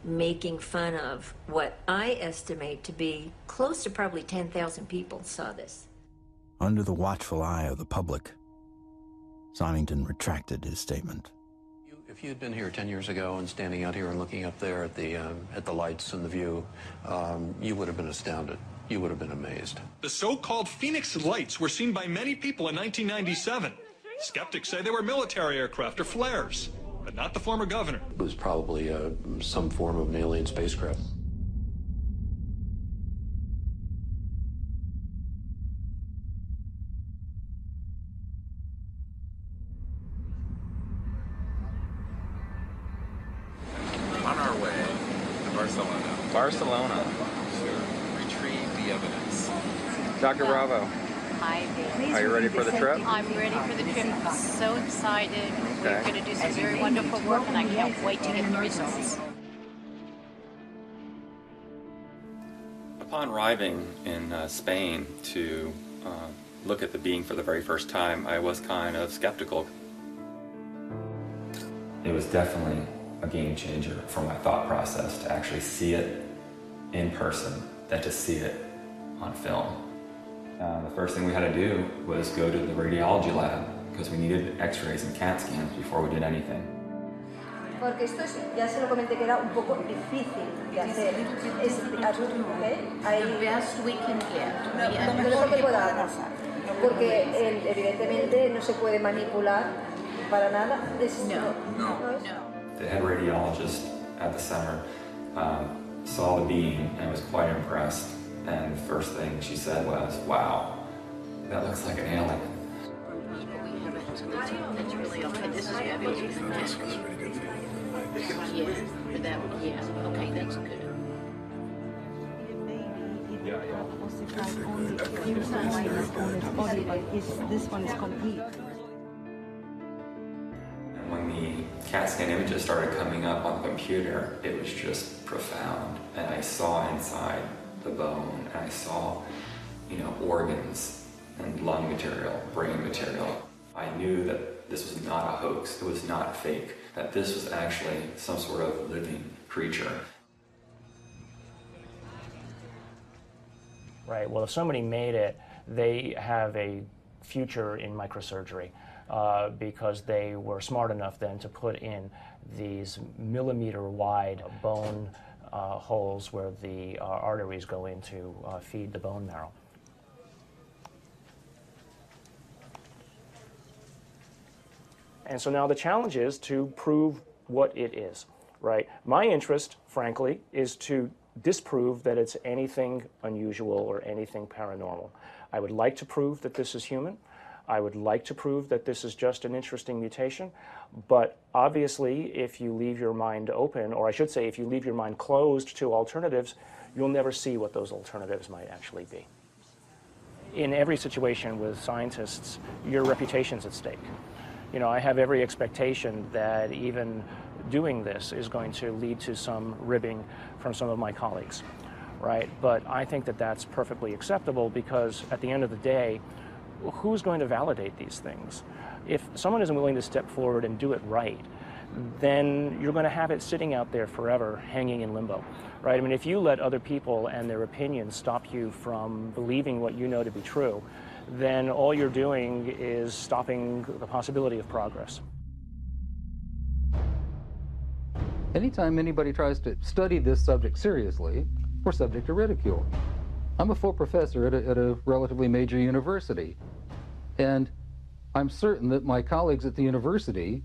making fun of what I estimate to be close to probably 10,000 people saw this. Under the watchful eye of the public, Symington retracted his statement. If you had been here 10 years ago and standing out here and looking up there at the lights and the view, you would have been astounded. You would have been amazed. The so-called Phoenix Lights were seen by many people in 1997. Skeptics say they were military aircraft or flares, but not the former governor. It was probably some form of an alien spacecraft. On our way to Barcelona. Barcelona. To retrieve the evidence. Dr. Bravo. Hi, Dave. Are you ready for the trip? I'm ready for the trip. I'm so excited. We're going to do some very wonderful work, and I can't wait to get the results. Upon arriving in Spain to look at the being for the very first time, I was kind of skeptical. It was definitely a game changer for my thought process to actually see it in person than to see it on film. The first thing we had to do was go to the radiology lab because we needed x-rays and CAT scans before we did anything. Porque esto ya se lo comenté que era un poco difícil de hacer. The best we can get. Lo mejor que pueda pasar. Porque evidentemente no se puede manipular para nada. No. The head radiologist at the center saw the beam and was quite impressed. And the first thing she said was, "Wow, that looks like an alien." That's really okay. This is fabulous. This is really good for you. Yeah, for that. Yeah. Okay, that's good. This one is complete. When the CAT scan images started coming up on the computer, it was just profound. And I saw inside the bone, and I saw, organs and lung material, brain material. I knew that this was not a hoax, it was not fake, that this was actually some sort of living creature. Right, well, if somebody made it, they have a future in microsurgery because they were smart enough then to put in these millimeter-wide bone holes where the arteries go in to feed the bone marrow. And so now the challenge is to prove what it is, right? My interest, frankly, is to disprove that it's anything unusual or anything paranormal. I would like to prove that this is human. I would like to prove that this is just an interesting mutation, but obviously if you leave your mind open, or I should say if you leave your mind closed to alternatives, you'll never see what those alternatives might actually be. In every situation with scientists, your reputation's at stake. You know, I have every expectation that even doing this is going to lead to some ribbing from some of my colleagues, right? But I think that that's perfectly acceptable because at the end of the day, who's going to validate these things? If someone isn't willing to step forward and do it right, then you're going to have it sitting out there forever, hanging in limbo, right? I mean, if you let other people and their opinions stop you from believing what you know to be true, then all you're doing is stopping the possibility of progress. Anytime anybody tries to study this subject seriously, we're subject to ridicule. I'm a full professor at a relatively major university, and I'm certain that my colleagues at the university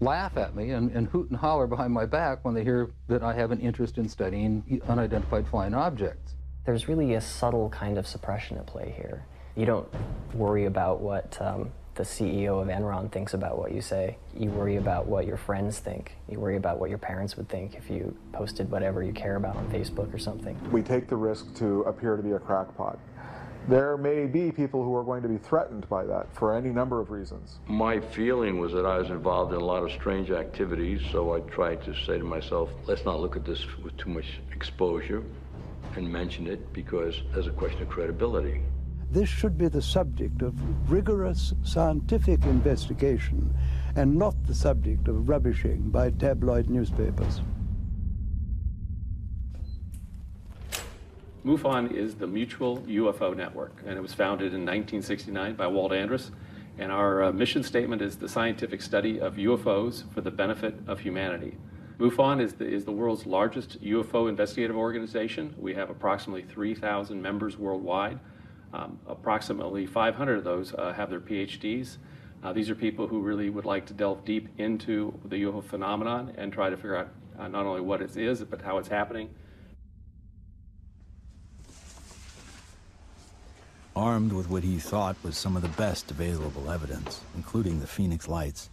laugh at me and hoot and holler behind my back when they hear that I have an interest in studying unidentified flying objects. There's really a subtle kind of suppression at play here. You don't worry about what the CEO of Enron thinks about what you say. You worry about what your friends think. You worry about what your parents would think if you posted whatever you care about on Facebook or something. We take the risk to appear to be a crackpot. There may be people who are going to be threatened by that for any number of reasons. My feeling was that I was involved in a lot of strange activities, so I tried to say to myself, let's not look at this with too much exposure and mention it because there's a question of credibility. This should be the subject of rigorous scientific investigation and not the subject of rubbishing by tabloid newspapers. MUFON is the Mutual UFO Network, and it was founded in 1969 by Walt Andrus. And our mission statement is the scientific study of UFOs for the benefit of humanity. MUFON is the world's largest UFO investigative organization. We have approximately 3,000 members worldwide. Approximately 500 of those have their PhDs. These are people who really would like to delve deep into the UFO phenomenon and try to figure out not only what it is, but how it's happening. Armed with what he thought was some of the best available evidence, including the Phoenix Lights,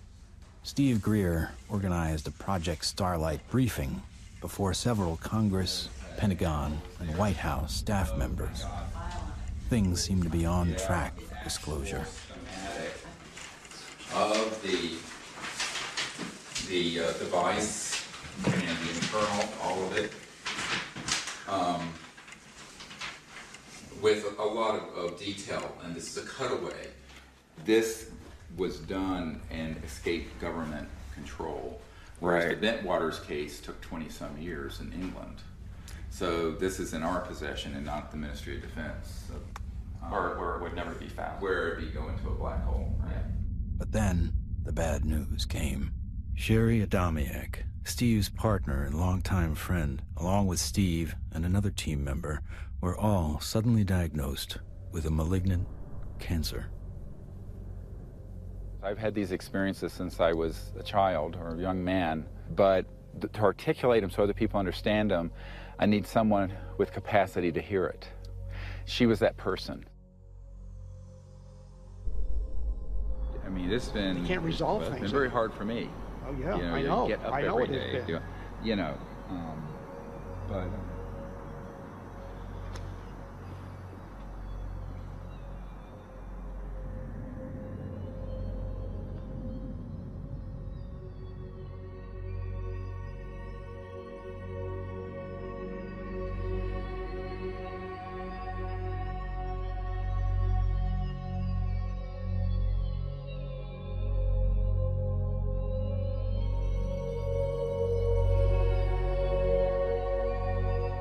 Steve Greer organized a Project Starlight briefing before several Congress, Pentagon, and White House staff members. Things seem to be on track for disclosure. Of the device and the internal, all of it, with a lot of detail, and this is a cutaway. This was done and escaped government control, whereas the Bentwaters case took 20-some years in England. So this is in our possession and not the Ministry of Defense. So, where it would never be found. Where it'd be going to a black hole, right? But then the bad news came. Sherry Adamiak, Steve's partner and longtime friend, along with Steve and another team member, were all suddenly diagnosed with a malignant cancer. I've had these experiences since I was a child or a young man, but to articulate them so other people understand them, I need someone with capacity to hear it. She was that person. I mean, it's been, you can't resolve things. It's been very hard for me. Oh yeah, you know, I know. You get up I know every it has day, been. you know, but.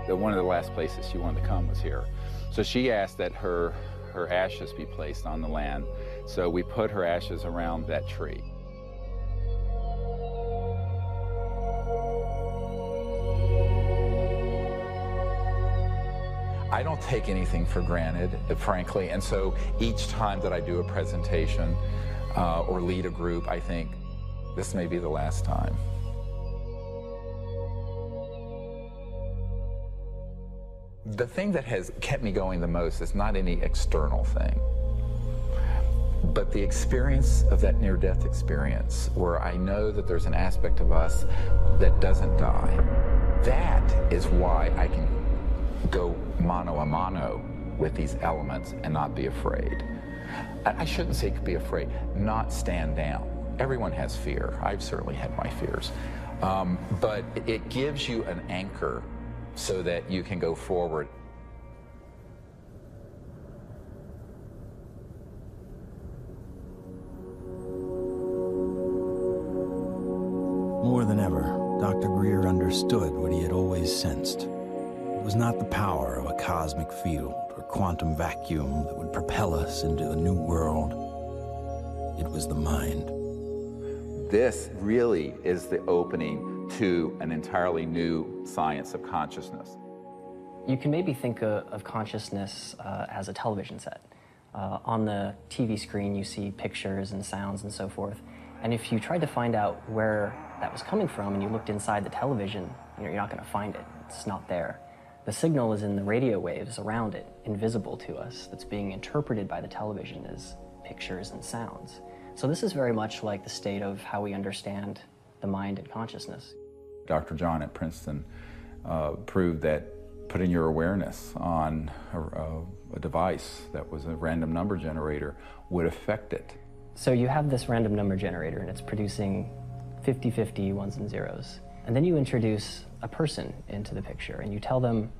One of the last places she wanted to come was here. So she asked that her ashes be placed on the land. So we put her ashes around that tree. I don't take anything for granted, frankly, and so each time that I do a presentation or lead a group, I think this may be the last time. The thing that has kept me going the most is not any external thing, But the experience of that near-death experience, where I know that there's an aspect of us that doesn't die, that is why I can go mano a mano with these elements and not be afraid. I shouldn't say be afraid, not stand down. Everyone has fear. I've certainly had my fears. But it gives you an anchor so that you can go forward. More than ever, Dr. Greer understood what he had always sensed. It was not the power of a cosmic field or quantum vacuum that would propel us into a new world. It was the mind. This really is the opening to an entirely new science of consciousness. You can maybe think of consciousness as a television set. On the TV screen, you see pictures and sounds and so forth. And if you tried to find out where that was coming from and you looked inside the television, you're not going to find it. It's not there. The signal is in the radio waves around it, invisible to us, that's being interpreted by the television as pictures and sounds. So this is very much like the state of how we understand the mind and consciousness. Dr. John at Princeton proved that putting your awareness on a device that was a random number generator would affect it. So you have this random number generator and it's producing 50-50 ones and zeros. And then you introduce a person into the picture and you tell them,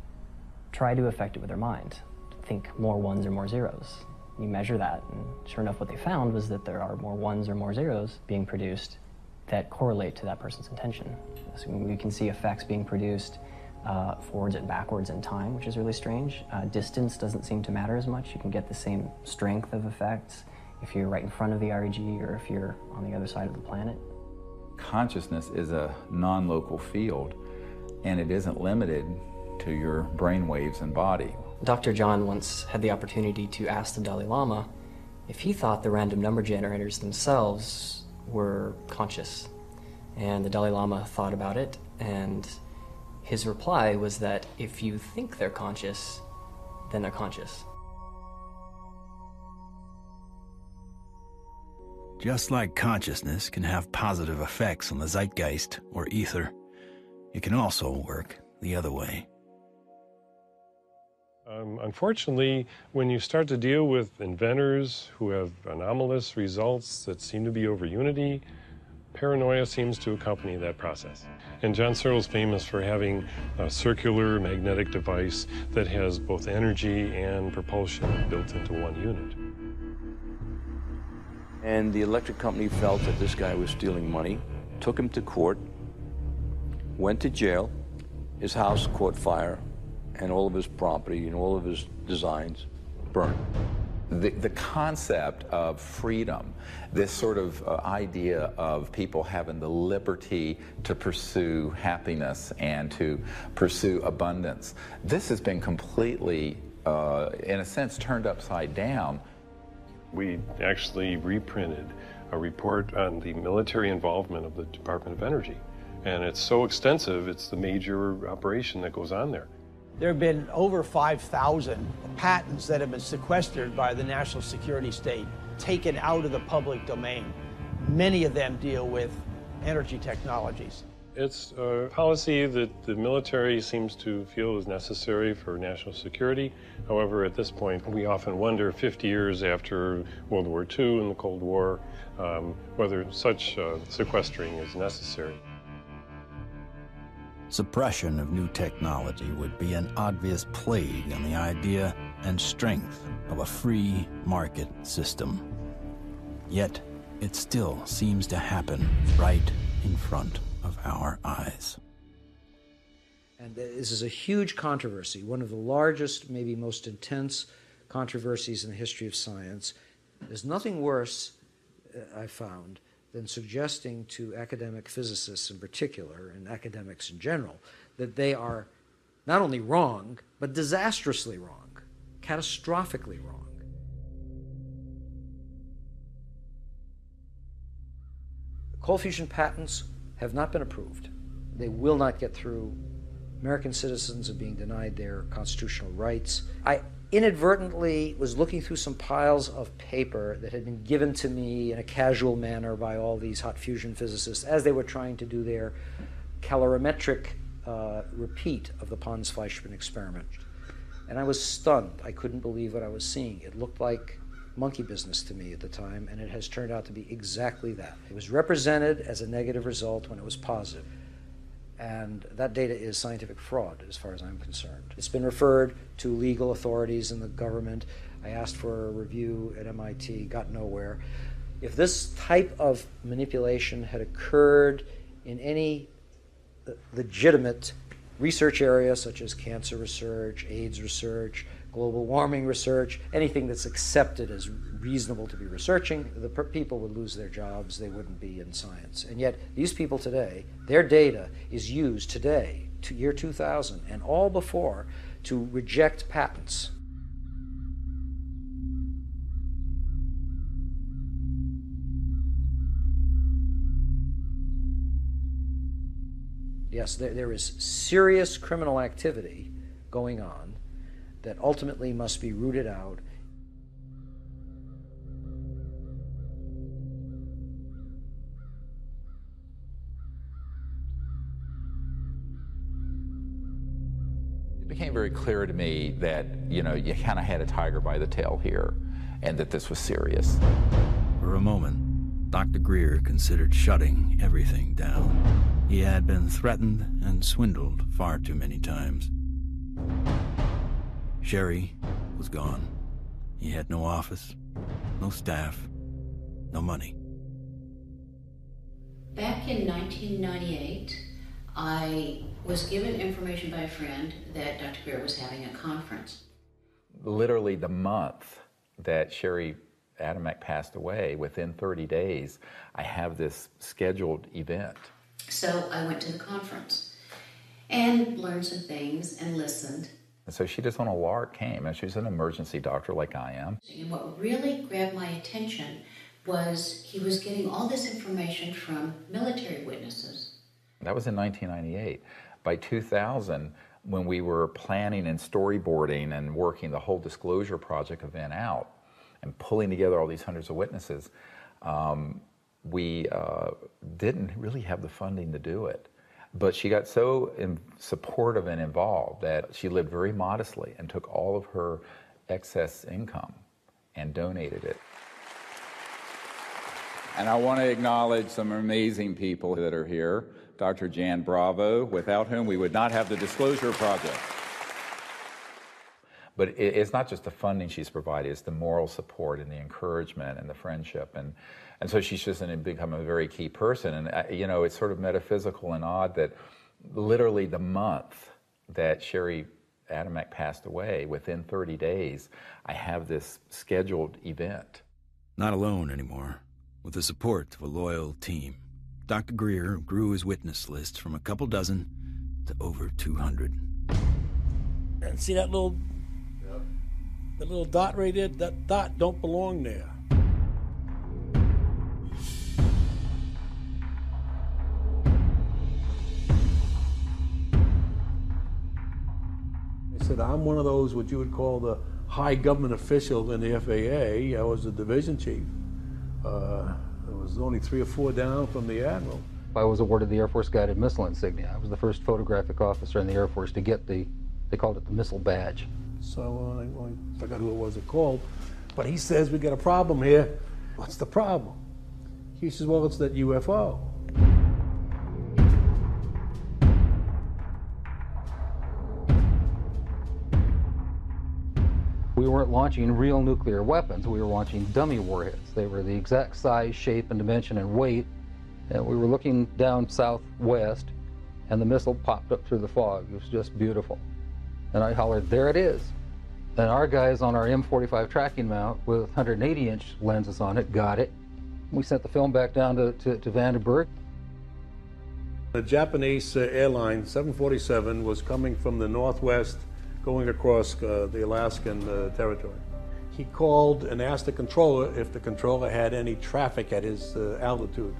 try to affect it with their mind. Think more ones or more zeros. You measure that, and sure enough what they found was that there are more ones or more zeros being produced that correlate to that person's intention. So we can see effects being produced forwards and backwards in time, which is really strange. Distance doesn't seem to matter as much. You can get the same strength of effects if you're right in front of the REG or if you're on the other side of the planet. Consciousness is a non-local field, and it isn't limited to your brain waves and body. Dr. John once had the opportunity to ask the Dalai Lama if he thought the random number generators themselves were conscious. And the Dalai Lama thought about it, and his reply was that if you think they're conscious, then they're conscious. Just like consciousness can have positive effects on the zeitgeist or ether, it can also work the other way. Unfortunately, when you start to deal with inventors who have anomalous results that seem to be over unity, paranoia seems to accompany that process. And John Searle's famous for having a circular magnetic device that has both energy and propulsion built into one unit. And the electric company felt that this guy was stealing money, took him to court, went to jail, his house caught fire, and all of his property and all of his designs burned. The concept of freedom, this sort of idea of people having the liberty to pursue happiness and to pursue abundance, this has been completely, in a sense, turned upside down. We actually reprinted a report on the military involvement of the Department of Energy. And it's so extensive, it's the major operation that goes on there. There have been over 5,000 patents that have been sequestered by the national security state, taken out of the public domain. Many of them deal with energy technologies. It's a policy that the military seems to feel is necessary for national security. However, at this point, we often wonder, 50 years after World War II and the Cold War, whether such sequestering is necessary. Suppression of new technology would be an obvious plague on the idea and strength of a free market system. Yet, it still seems to happen right in front of our eyes. And this is a huge controversy, one of the largest, maybe most intense controversies in the history of science. There's nothing worse, I found, than suggesting to academic physicists in particular, and academics in general, that they are not only wrong, but disastrously wrong, catastrophically wrong. Cold fusion patents have not been approved. They will not get through. American citizens are being denied their constitutional rights. I inadvertently was looking through some piles of paper that had been given to me in a casual manner by all these hot fusion physicists as they were trying to do their calorimetric repeat of the Pons-Fleischmann experiment. And I was stunned. I couldn't believe what I was seeing. It looked like monkey business to me at the time, and it has turned out to be exactly that. It was represented as a negative result when it was positive. And that data is scientific fraud, as far as I'm concerned. It's been referred to legal authorities in the government. I asked for a review at MIT, got nowhere. If this type of manipulation had occurred in any legitimate research area, such as cancer research, AIDS research, global warming research, anything that's accepted as reasonable to be researching, the people would lose their jobs, they wouldn't be in science. And yet, these people today, their data is used today, to year 2000, and all before, to reject patents. Yes, there is serious criminal activity going on that ultimately must be rooted out. It became very clear to me that, you know, you kind of had a tiger by the tail here, and that this was serious. For a moment, Dr. Greer considered shutting everything down. He had been threatened and swindled far too many times. Sherry was gone. He had no office, no staff, no money. Back in 1998, I was given information by a friend that Dr. Greer was having a conference. Literally the month that Sherry Adamek passed away, within 30 days, I have this scheduled event. So I went to the conference and learned some things and listened. And so she just on a lark came, and she's an emergency doctor like I am. And what really grabbed my attention was he was getting all this information from military witnesses. That was in 1998. By 2000, when we were planning and storyboarding and working the whole disclosure project event out and pulling together all these hundreds of witnesses, we didn't really have the funding to do it. But she got so supportive and involved that she lived very modestly and took all of her excess income and donated it. And I want to acknowledge some amazing people that are here. Dr. Jan Bravo, without whom we would not have the Disclosure Project. But it's not just the funding she's provided, it's the moral support and the encouragement and the friendship. And so she's just become a very key person. And, you know, it's sort of metaphysical and odd that literally the month that Sherry Adamek passed away, within 30 days, I have this scheduled event. Not alone anymore. With the support of a loyal team, Dr. Greer grew his witness list from a couple dozen to over 200. And see that little, the little dot right there? That dot don't belong there. I said, I'm one of those, what you would call the high government official in the FAA. I was the division chief. There was only 3 or 4 down from the admiral. I was awarded the Air Force Guided Missile Insignia. I was the first photographic officer in the Air Force to get they called it the missile badge. So I forgot who it was that called, but he says, we got a problem here. What's the problem? He says, well, it's that UFO. We weren't launching real nuclear weapons, we were launching dummy warheads. They were the exact size, shape, and dimension and weight. And we were looking down southwest, and the missile popped up through the fog. It was just beautiful. And I hollered, there it is. And our guys on our M45 tracking mount with 180-inch lenses on it got it. We sent the film back down to Vandenberg. The Japanese airline 747 was coming from the northwest, going across the Alaskan territory. He called and asked the controller if the controller had any traffic at his altitude.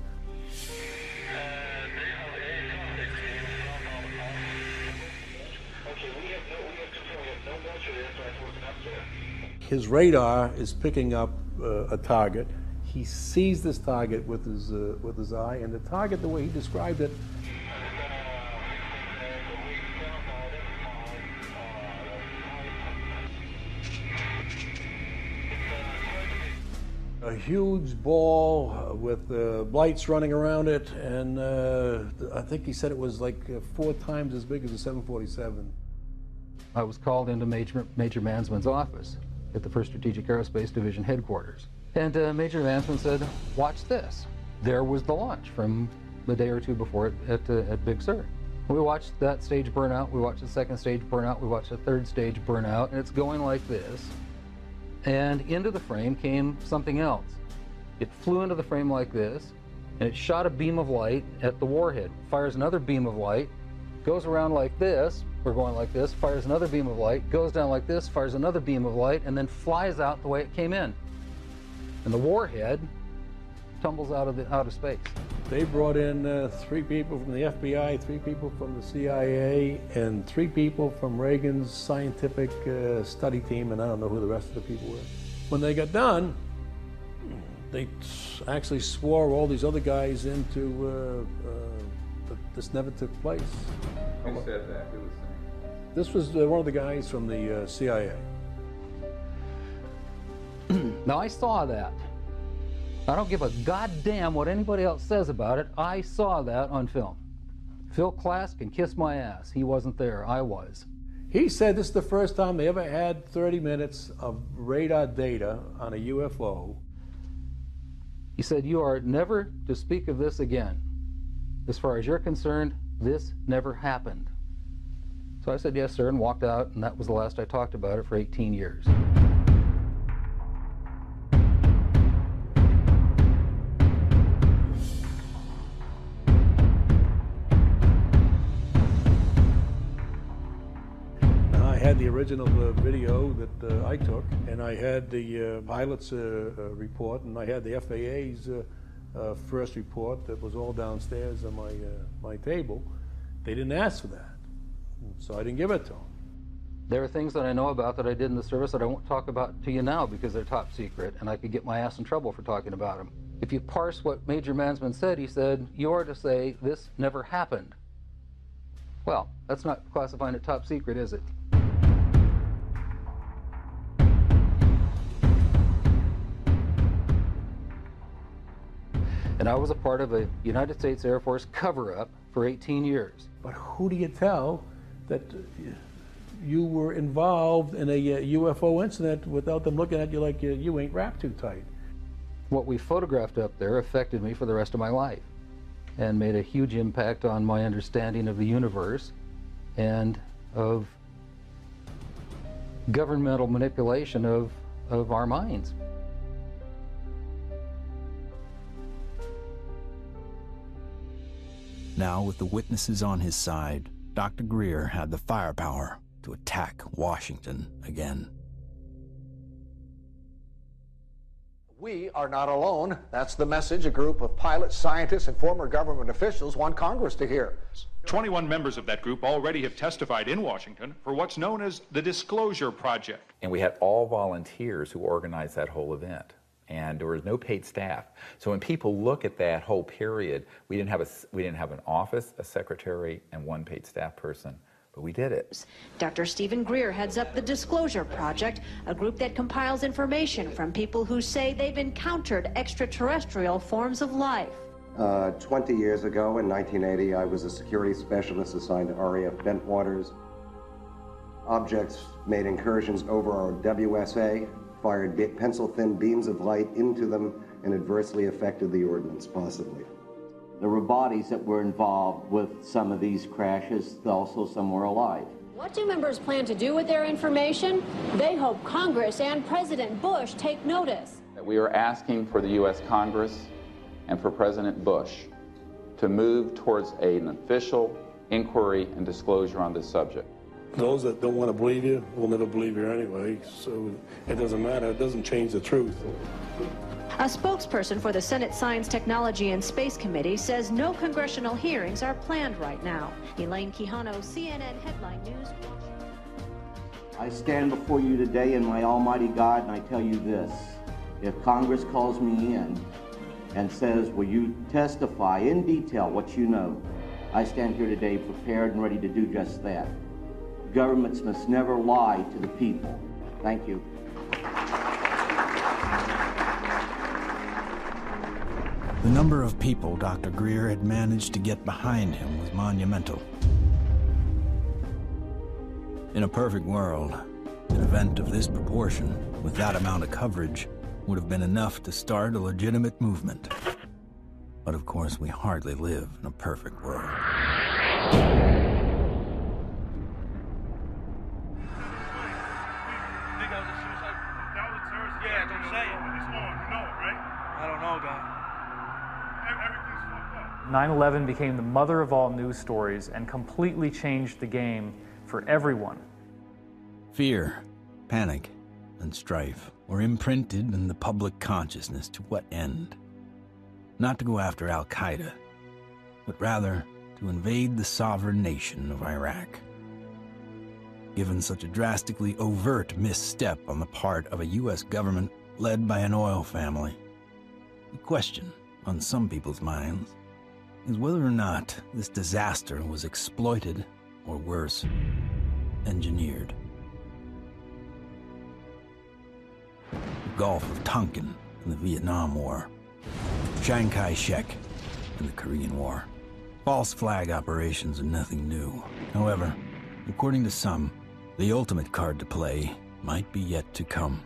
His radar is picking up a target. He sees this target with his eye, and the target, the way he described it, a huge ball with lights running around it, and I think he said it was like 4 times as big as a 747. I was called into Major Mansman's office at the 1st Strategic Aerospace Division headquarters. And Major Mansman said, watch this. There was the launch from a day or two before it at Big Sur. We watched that stage burn out, we watched the 2nd stage burn out, we watched the 3rd stage burn out, and it's going like this. And into the frame came something else. It flew into the frame like this, and it shot a beam of light at the warhead, fires another beam of light, goes around like this, we're going like this, fires another beam of light, goes down like this, fires another beam of light, and then flies out the way it came in. And the warhead tumbles out of outer space. They brought in 3 people from the FBI, 3 people from the CIA, and 3 people from Reagan's scientific study team, and I don't know who the rest of the people were. When they got done, they actually swore all these other guys into that this never took place. Who said that? Who was saying? This was one of the guys from the CIA. Now, I saw that. I don't give a goddamn what anybody else says about it. I saw that on film. Phil Klass can kiss my ass. He wasn't there. I was. He said this is the first time they ever had 30 minutes of radar data on a UFO. He said, you are never to speak of this again. As far as you're concerned, this never happened. So I said, yes, sir, and walked out, and that was the last I talked about it for 18 years. I had the original video that I took, and I had the pilot's report, and I had the FAA's first report that was all downstairs on my table. They didn't ask for that, so I didn't give it to them. There are things that I know about that I did in the service that I won't talk about to you now because they're top secret, and I could get my ass in trouble for talking about them. If you parse what Major Mansman said, he said, you are to say, this never happened. Well, that's not classifying it top secret, is it? And I was a part of a United States Air Force cover-up for 18 years. But who do you tell that you were involved in a UFO incident without them looking at you like you ain't wrapped too tight? What we photographed up there affected me for the rest of my life and made a huge impact on my understanding of the universe and of governmental manipulation of our minds. Now, with the witnesses on his side, Dr. Greer had the firepower to attack Washington again. We are not alone. That's the message a group of pilots, scientists, and former government officials want Congress to hear. 21 members of that group already have testified in Washington for what's known as the Disclosure Project. And we had all volunteers who organized that whole event. And there was no paid staff. So when people look at that whole period, we didn't have an office, a secretary, and 1 paid staff person, but we did it. Dr. Stephen Greer heads up the Disclosure Project, a group that compiles information from people who say they've encountered extraterrestrial forms of life. 20 years ago, in 1980, I was a security specialist assigned to RAF Bentwaters. Objects made incursions over our WSA, fired pencil-thin beams of light into them, and adversely affected the ordnance, possibly. There were bodies that were involved with some of these crashes, also some were alive. What do members plan to do with their information? They hope Congress and President Bush take notice. We are asking for the U.S. Congress and for President Bush to move towards an official inquiry and disclosure on this subject. Those that don't want to believe you will never believe you anyway, so it doesn't matter. It doesn't change the truth. A spokesperson for the Senate Science, Technology, and Space Committee says no congressional hearings are planned right now. Elaine Quijano, CNN Headline News, Washington. I stand before you today in my almighty God, and I tell you this. If Congress calls me in and says, will you testify in detail what you know, I stand here today prepared and ready to do just that. Governments must never lie to the people. Thank you. The number of people Dr. Greer had managed to get behind him was monumental. In a perfect world, an event of this proportion, with that amount of coverage, would have been enough to start a legitimate movement. But of course, we hardly live in a perfect world. Yeah, don't say it. It's on, you know it, right? I don't know, guy. Everything's fucked up. 9/11 became the mother of all news stories and completely changed the game for everyone. Fear, panic, and strife were imprinted in the public consciousness. To what end? Not to go after Al-Qaeda, but rather to invade the sovereign nation of Iraq. Given such a drastically overt misstep on the part of a U.S. government led by an oil family, the question on some people's minds is whether or not this disaster was exploited, or worse, engineered. The Gulf of Tonkin in the Vietnam War, Chiang Kai-shek in the Korean War. False flag operations are nothing new. However, according to some, the ultimate card to play might be yet to come.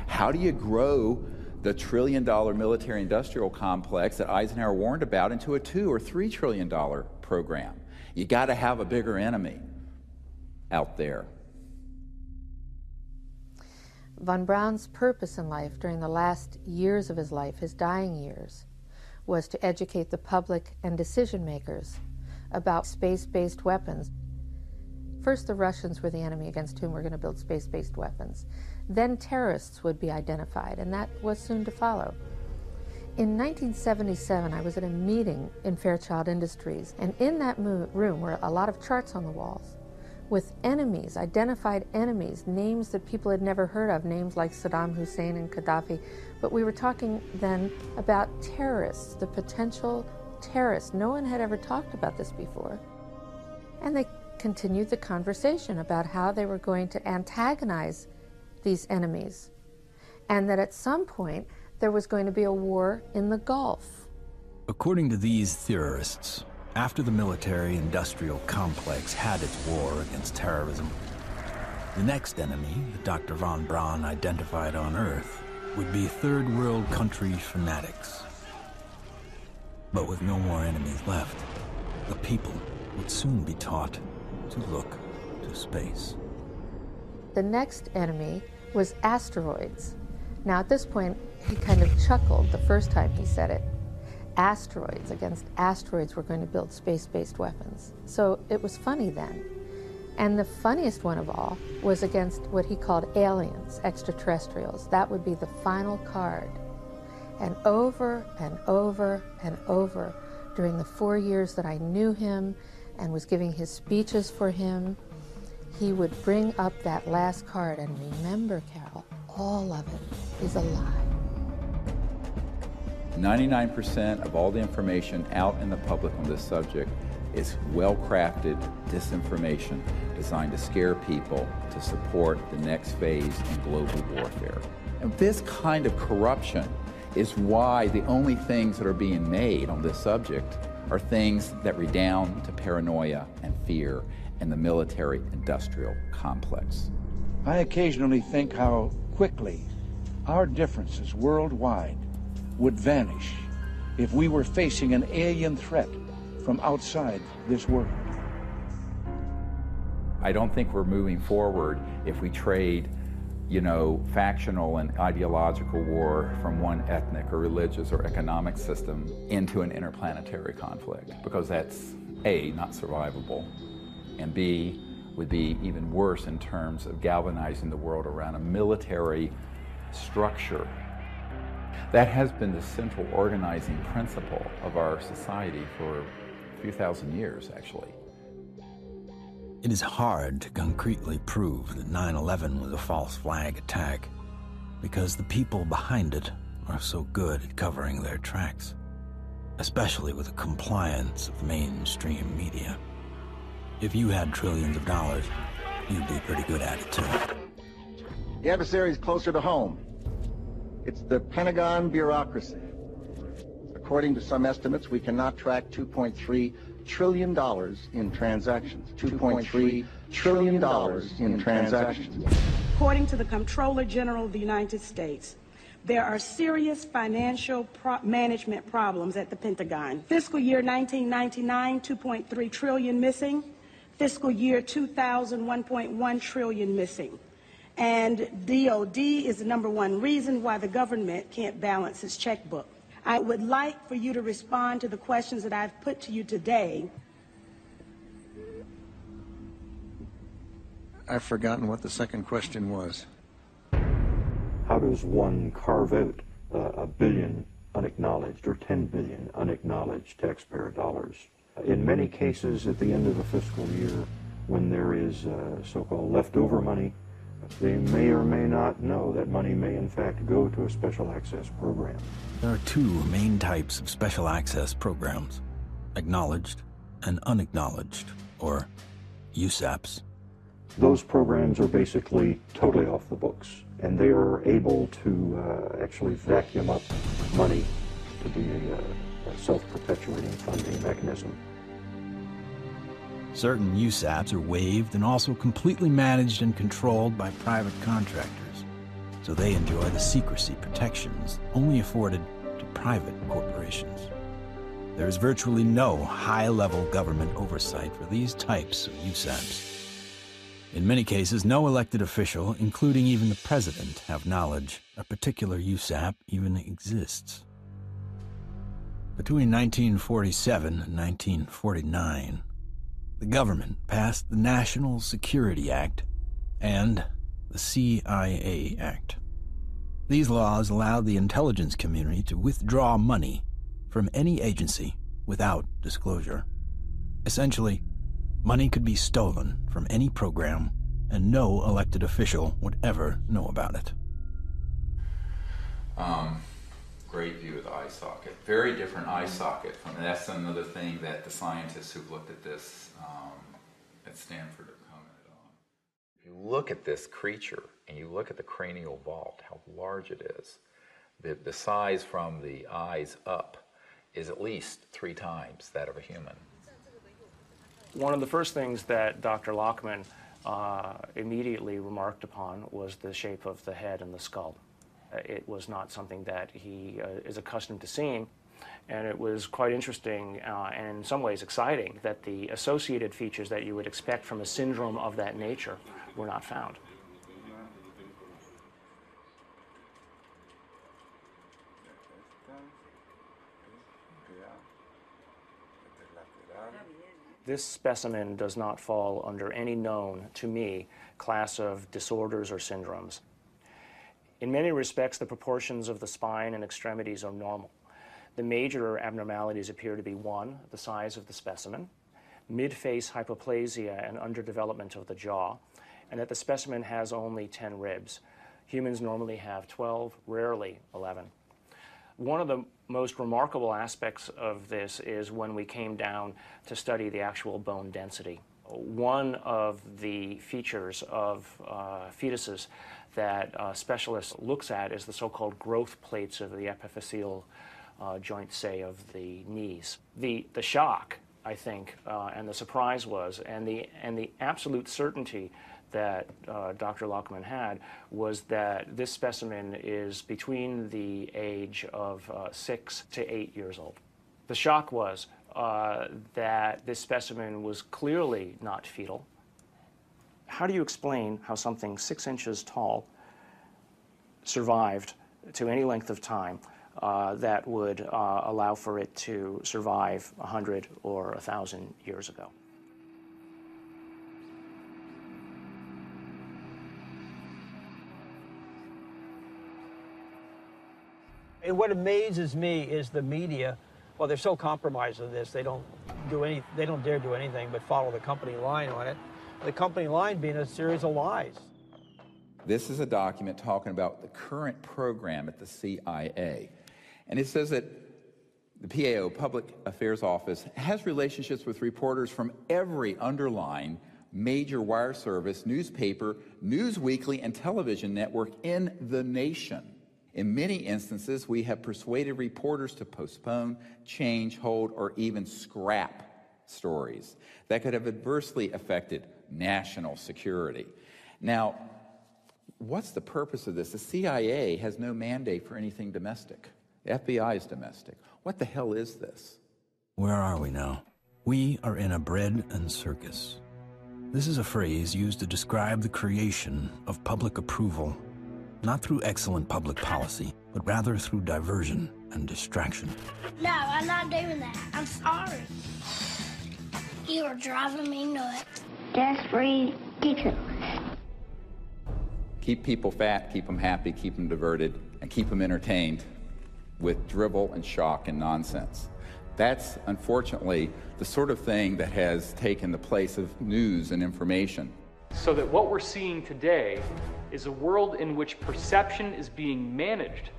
How do you grow the trillion-dollar military-industrial complex that Eisenhower warned about into a $2 or $3 trillion program? You got to have a bigger enemy out there. Von Braun's purpose in life during the last years of his life, his dying years, was to educate the public and decision makers about space-based weapons. First, the Russians were the enemy against whom we're going to build space-based weapons. Then terrorists would be identified, and that was soon to follow. In 1977, I was at a meeting in Fairchild Industries, and in that room were a lot of charts on the walls with enemies, identified enemies, names that people had never heard of, names like Saddam Hussein and Gaddafi. But we were talking then about terrorists, the potential terrorists. No one had ever talked about this before. And they continued the conversation about how they were going to antagonize these enemies, and that at some point there was going to be a war in the Gulf. According to these theorists, after the military-industrial complex had its war against terrorism, the next enemy that Dr. von Braun identified on Earth would be third world country fanatics. But with no more enemies left, the people would soon be taught to look to space. The next enemy was asteroids. Now at this point, he kind of chuckled the first time he said it. Asteroids, against asteroids, we're going to build space-based weapons. So it was funny then. And the funniest one of all was against what he called aliens, extraterrestrials. That would be the final card. And over and over and over, during the 4 years that I knew him and was giving his speeches for him, he would bring up that last card. And remember, Carol, all of it is a lie. 99% of all the information out in the public on this subject is well-crafted disinformation designed to scare people to support the next phase in global warfare. And this kind of corruption is why the only things that are being made on this subject are things that redound to paranoia and fear in the military-industrial complex. I occasionally think how quickly our differences worldwide would vanish if we were facing an alien threat from outside this world. I don't think we're moving forward if we trade, factional and ideological war from one ethnic or religious or economic system into an interplanetary conflict, because that's A, not survivable, and B, would be even worse in terms of galvanizing the world around a military structure. That has been the central organizing principle of our society for a few thousand years, actually. It is hard to concretely prove that 9/11 was a false flag attack because the people behind it are so good at covering their tracks, especially with the compliance of mainstream media. If you had trillions of dollars, you'd be pretty good at it too. The adversary is closer to home. It's the Pentagon bureaucracy. According to some estimates, we cannot track $2.3 trillion in transactions. $2.3 trillion in transactions. According to the Comptroller General of the United States, there are serious financial management problems at the Pentagon. Fiscal year 1999, 2.3 trillion missing. Fiscal year 2000, 1.1 trillion missing. And DOD is the #1 reason why the government can't balance its checkbook. I would like for you to respond to the questions that I've put to you today. I've forgotten what the second question was. How does one carve out a billion unacknowledged or 10 billion unacknowledged taxpayer dollars? In many cases, at the end of a fiscal year, when there is so-called leftover money, they may or may not know that money may in fact go to a special access program. There are two main types of special access programs: acknowledged and unacknowledged, or USAPs. Those programs are basically totally off the books, and they are able to actually vacuum up money to be a self-perpetuating funding mechanism. Certain USAPs are waived and also completely managed and controlled by private contractors, so they enjoy the secrecy protections only afforded to private corporations. There is virtually no high-level government oversight for these types of USAPs. In many cases, no elected official, including even the president, have knowledge a particular USAP even exists. Between 1947 and 1949, the government passed the National Security Act and the CIA Act. These laws allowed the intelligence community to withdraw money from any agency without disclosure. Essentially, money could be stolen from any program, and no elected official would ever know about it. Great view of the eye socket. Very different eye socket from, and that's another thing that the scientists who've looked at this at Stanford have commented on. If you look at this creature and you look at the cranial vault, how large it is, the size from the eyes up is at least 3 times that of a human. One of the first things that Dr. Lockman immediately remarked upon was the shape of the head and the skull. It was not something that he is accustomed to seeing, and it was quite interesting and in some ways exciting that the associated features that you would expect from a syndrome of that nature were not found. This specimen does not fall under any known, to me, class of disorders or syndromes. In many respects, the proportions of the spine and extremities are normal. The major abnormalities appear to be 1, the size of the specimen, mid-face hypoplasia and underdevelopment of the jaw, and that the specimen has only 10 ribs. Humans normally have 12, rarely 11. One of the most remarkable aspects of this is when we came down to study the actual bone density. One of the features of fetuses that specialists looks at is the so-called growth plates of the epiphyseal joint, say, of the knees. The shock, I think, and the surprise was, and the absolute certainty that Dr. Lockman had was that this specimen is between the age of 6 to 8 years old. The shock was that this specimen was clearly not fetal. How do you explain how something 6 inches tall survived to any length of time that would allow for it to survive 100 or 1,000 years ago? And what amazes me is the media. Well, they're so compromised on this, they don't dare do anything but follow the company line on it. The company line being a series of lies. This is a document talking about the current program at the CIA. And it says that the PAO, Public Affairs Office, has relationships with reporters from every underlying major wire service, newspaper, news weekly, and television network in the nation. In many instances, we have persuaded reporters to postpone, change, hold, or even scrap stories that could have adversely affected national security. Now, what's the purpose of this? The CIA has no mandate for anything domestic. The FBI is domestic. What the hell is this? Where are we now? We are in a bread and circus. This is a phrase used to describe the creation of public approval, not through excellent public policy, but rather through diversion and distraction. No, I'm not doing that. I'm sorry. You are driving me nuts. That's ridiculous. Keep people fat, keep them happy, keep them diverted, and keep them entertained with drivel and shock and nonsense. That's, unfortunately, the sort of thing that has taken the place of news and information. So that what we're seeing today is a world in which perception is being managed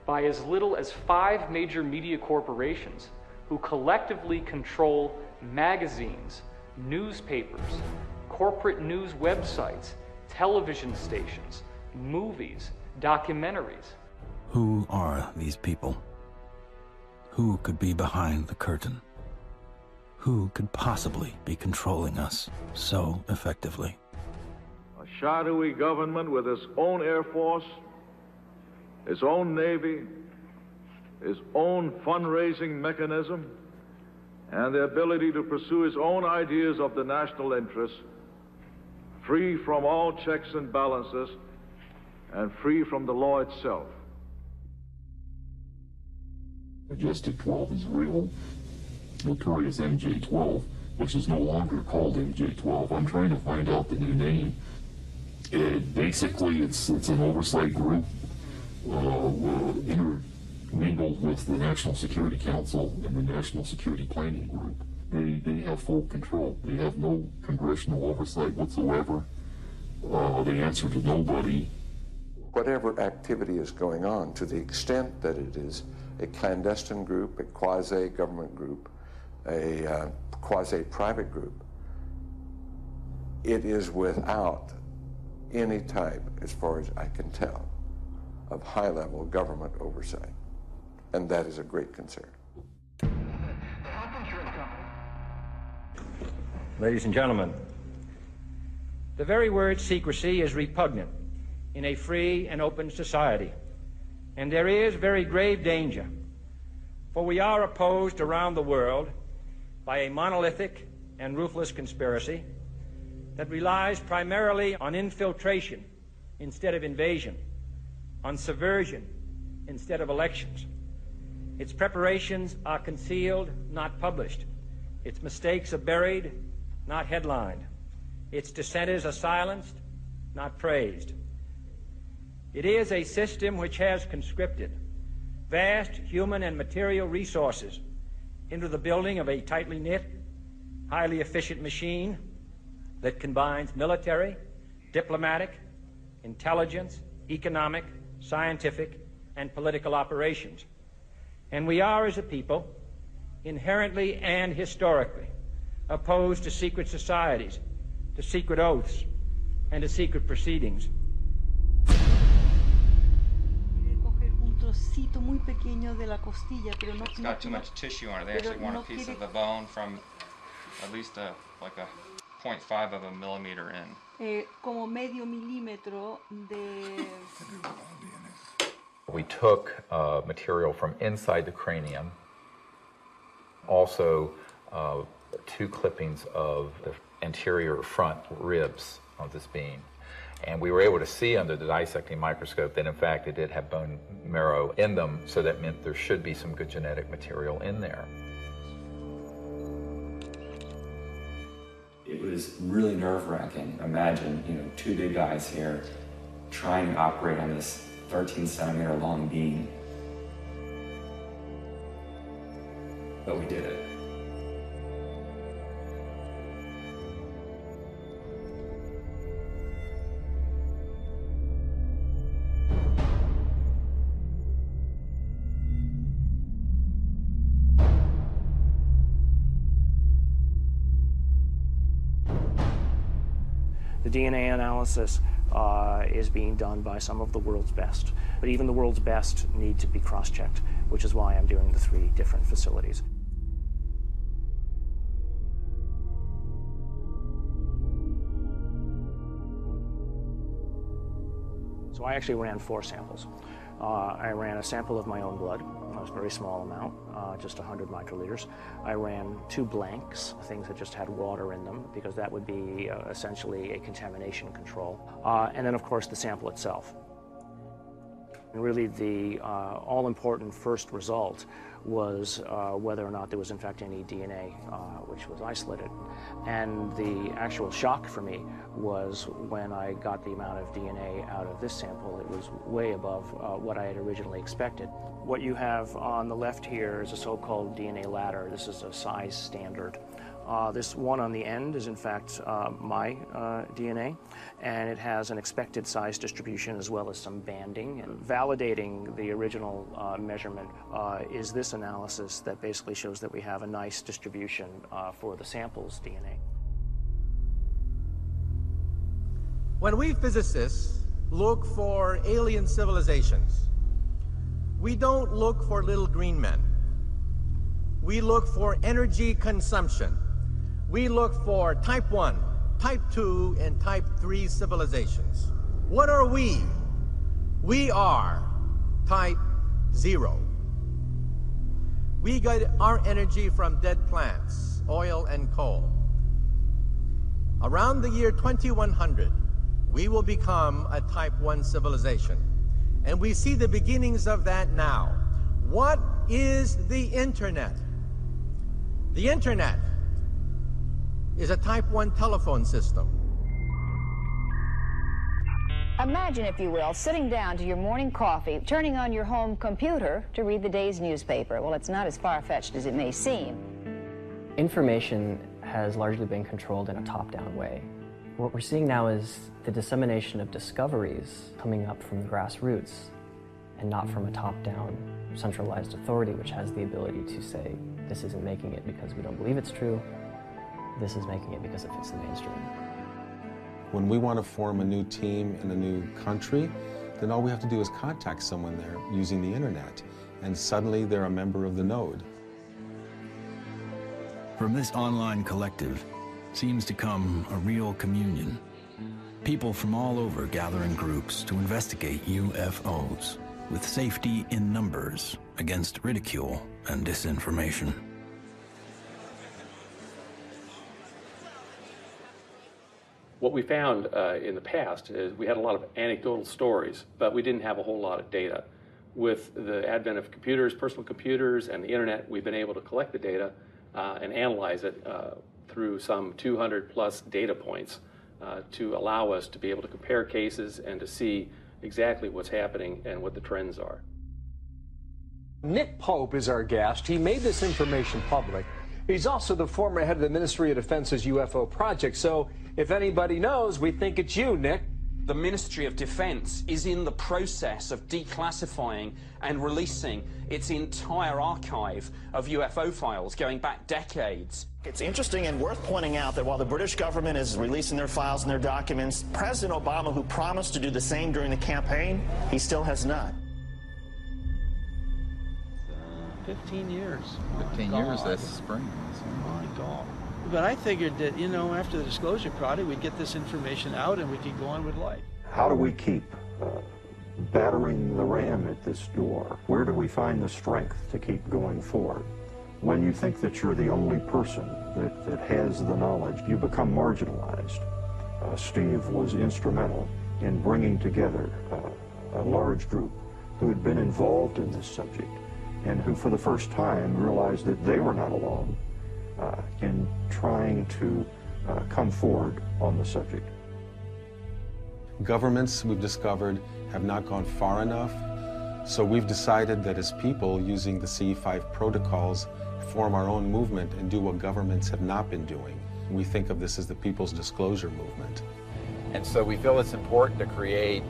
by as little as 5 major media corporations who collectively control magazines, newspapers, corporate news websites, television stations, movies, documentaries. Who are these people? Who could be behind the curtain? Who could possibly be controlling us so effectively? A shadowy government with its own Air Force, its own Navy, its own fundraising mechanism, and the ability to pursue its own ideas of the national interest, free from all checks and balances, and free from the law itself. Majestic 12 is real. Notorious MJ-12, which is no longer called MJ-12. I'm trying to find out the new name. Basically, it's an oversight group intermingled with the National Security Council and the National Security Planning Group. They have full control. They have no congressional oversight whatsoever. They answer to nobody. Whatever activity is going on, to the extent that it is a clandestine group, a quasi-government group, a quasi-private group, it is without any type, as far as I can tell, of high-level government oversight. And that is a great concern. Ladies and gentlemen, the very word secrecy is repugnant in a free and open society. And there is very grave danger, for we are opposed around the world by a monolithic and ruthless conspiracy that relies primarily on infiltration instead of invasion, on subversion instead of elections. Its preparations are concealed, not published. Its mistakes are buried, not headlined. Its dissenters are silenced, not praised. It is a system which has conscripted vast human and material resources into the building of a tightly knit, highly efficient machine that combines military, diplomatic, intelligence, economic, scientific, and political operations. And we are, as a people, inherently and historically opposed to secret societies, to secret oaths, and to secret proceedings. It's got too much tissue on it. They actually want a piece of the bone from at least like a 0.5 of a millimeter in. Como medio milímetro de... We took material from inside the cranium, also 2 clippings of the anterior front ribs of this being. And we were able to see under the dissecting microscope that in fact it did have bone marrow in them, so that meant there should be some good genetic material in there. It was really nerve-wracking. Imagine, 2 big guys here trying to operate on this 13-centimeter long beam. But we did it. The DNA analysis is being done by some of the world's best, but even the world's best need to be cross-checked, which is why I'm doing the 3 different facilities. So I actually ran 4 samples. I ran a sample of my own blood. It was a very small amount, just 100 microliters. I ran 2 blanks, things that just had water in them, because that would be essentially a contamination control. And then, of course, the sample itself. And really, the all-important first result was whether or not there was, in fact, any DNA which was isolated. And the actual shock for me was when I got the amount of DNA out of this sample. It was way above what I had originally expected. What you have on the left here is a so-called DNA ladder. This is a size standard. This one on the end is, in fact, my DNA, and it has an expected size distribution as well as some banding. And validating the original measurement is this analysis that basically shows that we have a nice distribution for the sample's DNA. When we physicists look for alien civilizations, we don't look for little green men. We look for energy consumption. We look for type 1, type 2, and type 3 civilizations. What are we? We are type 0. We get our energy from dead plants, oil and coal. Around the year 2100, we will become a type 1 civilization. And we see the beginnings of that now. What is the internet? The internet is a type 1 telephone system. Imagine, if you will, sitting down to your morning coffee, turning on your home computer to read the day's newspaper. Well, it's not as far-fetched as it may seem. Information has largely been controlled in a top-down way. What we're seeing now is the dissemination of discoveries coming up from the grassroots and not from a top-down centralized authority which has the ability to say, this isn't making it because we don't believe it's true, this is making it because it fits the mainstream. When we want to form a new team in a new country, then all we have to do is contact someone there using the internet, and suddenly they're a member of the node. From this online collective seems to come a real communion. People from all over gather in groups to investigate UFOs, with safety in numbers against ridicule and disinformation. What we found in the past is we had a lot of anecdotal stories, but we didn't have a whole lot of data. With the advent of computers, personal computers, and the internet, we've been able to collect the data and analyze it through some 200 plus data points to allow us to be able to compare cases and to see exactly what's happening and what the trends are. Nick Pope is our guest. He made this information public. He's also the former head of the Ministry of Defense's UFO project, so if anybody knows, we think it's you, Nick. The Ministry of Defense is in the process of declassifying and releasing its entire archive of UFO files going back decades. It's interesting and worth pointing out that while the British government is releasing their files and their documents, President Obama, who promised to do the same during the campaign, he still has not. 15 years. 15 years this spring. Oh my God. But I figured that, you know, after the disclosure project, we'd get this information out and we could go on with life. How do we keep battering the ram at this door? Where do we find the strength to keep going forward? When you think that you're the only person that has the knowledge, you become marginalized. Steve was instrumental in bringing together a large group who had been involved in this subject and who for the first time realized that they were not alone in trying to come forward on the subject. Governments, we've discovered, have not gone far enough, so we've decided that as people, using the CE5 protocols, form our own movement and do what governments have not been doing. We think of this as the People's Disclosure Movement. And so we feel it's important to create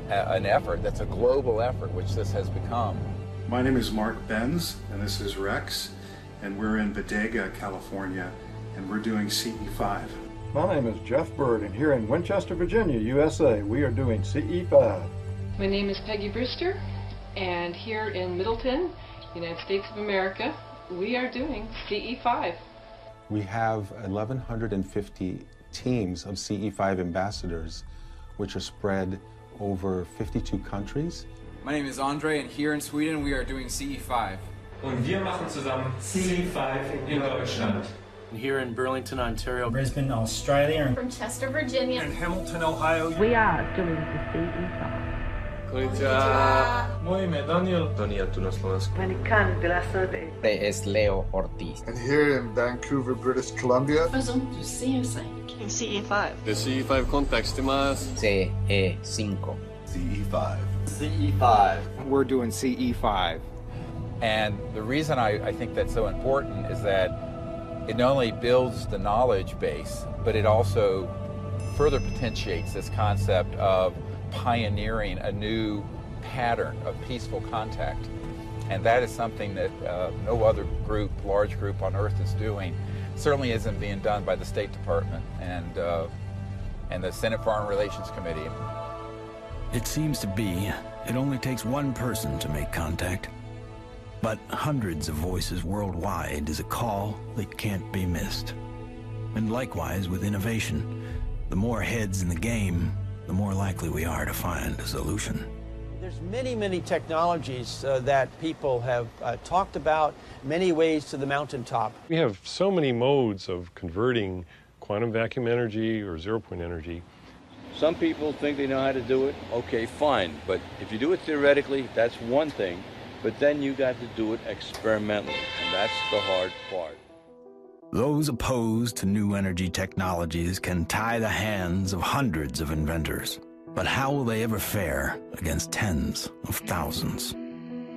an effort that's a global effort, which this has become. My name is Mark Benz, and this is Rex, and we're in Bodega, California, and we're doing CE5. My name is Jeff Bird, and here in Winchester, Virginia, USA, we are doing CE5. My name is Peggy Brewster, and here in Middleton, United States of America, we are doing CE5. We have 1,150 teams of CE5 ambassadors, which are spread over 52 countries. My name is Andre, and here in Sweden, we are doing CE5. Und wir machen zusammen CE5 in Deutschland. Here in Burlington, Ontario. Brisbane, Australia. From Chester, Virginia. In Hamilton, Ohio. We are doing the CE5. Konnichiwa. Moje ime Daniel. Daniel tu na Slovensku. Americano de la Sorte. Es Leo Ortiz. And here in Vancouver, British Columbia. Presumo do CE5. CE5. The CE5 contacts CE5. CE5. CE5. We're doing CE5. And the reason I think that's so important is that it not only builds the knowledge base, but it also further potentiates this concept of pioneering a new pattern of peaceful contact. And that is something that no other group, large group on Earth is doing. Certainly isn't being done by the State Department and the Senate Foreign Relations Committee. It seems to be it only takes one person to make contact. But hundreds of voices worldwide is a call that can't be missed. And likewise with innovation, the more heads in the game, the more likely we are to find a solution. There's many technologies that people have talked about, many ways to the mountaintop. We have so many modes of converting quantum vacuum energy or zero-point energy. Some people think they know how to do it. Okay, fine. But if you do it theoretically, that's one thing. But then you got to do it experimentally, and that's the hard part. Those opposed to new energy technologies can tie the hands of hundreds of inventors. But how will they ever fare against tens of thousands?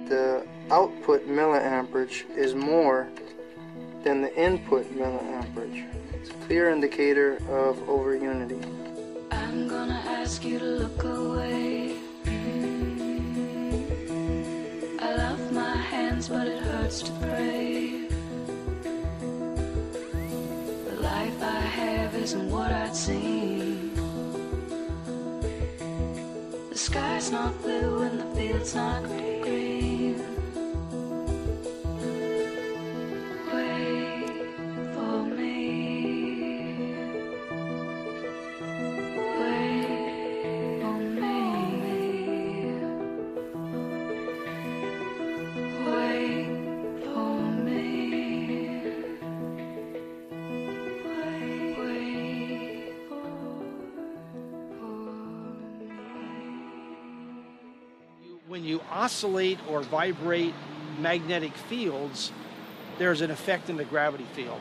The output milliamperage is more than the input milliamperage. It's a clear indicator of overunity. I'm gonna ask you to look away. I love my hands, but it hurts to pray. The life I have isn't what I'd seen. The sky's not blue and the field's not green. Wait for me. Wait for me. Wait for me. Wait for When you oscillate or vibrate magnetic fields, there's an effect in the gravity field.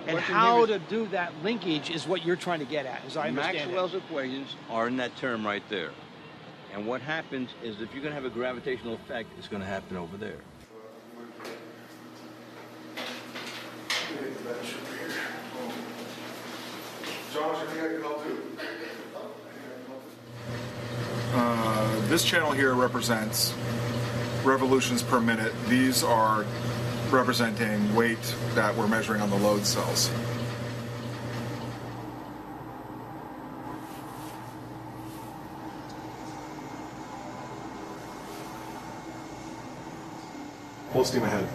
And how to do that linkage is what you're trying to get at, as I understand Maxwell's equations are in that term right there. And what happens is if you're going to have a gravitational effect, it's going to happen over there. Josh, I think I can help too. This channel here represents revolutions per minute. These are representing weight that we're measuring on the load cells. Full steam ahead.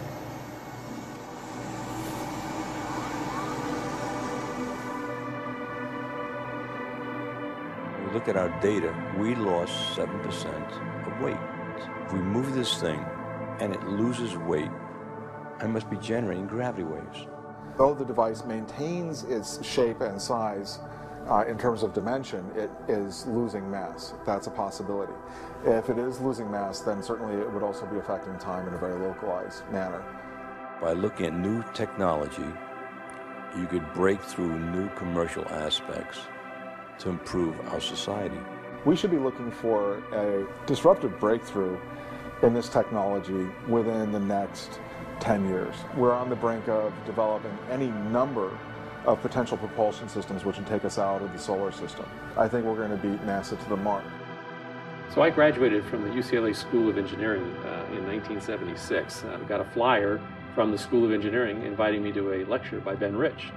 When we look at our data, we lost 7% of weight. If we move this thing and it loses weight, I must be generating gravity waves. Though the device maintains its shape and size in terms of dimension, it is losing mass. That's a possibility. If it is losing mass, then certainly it would also be affecting time in a very localized manner. By looking at new technology, you could break through new commercial aspects to improve our society. We should be looking for a disruptive breakthrough in this technology within the next 10 years. We're on the brink of developing any number of potential propulsion systems which would take us out of the solar system. I think we're going to beat NASA to the mark. So I graduated from the UCLA School of Engineering in 1976. Got a flyer from the School of Engineering inviting me to a lecture by Ben Rich.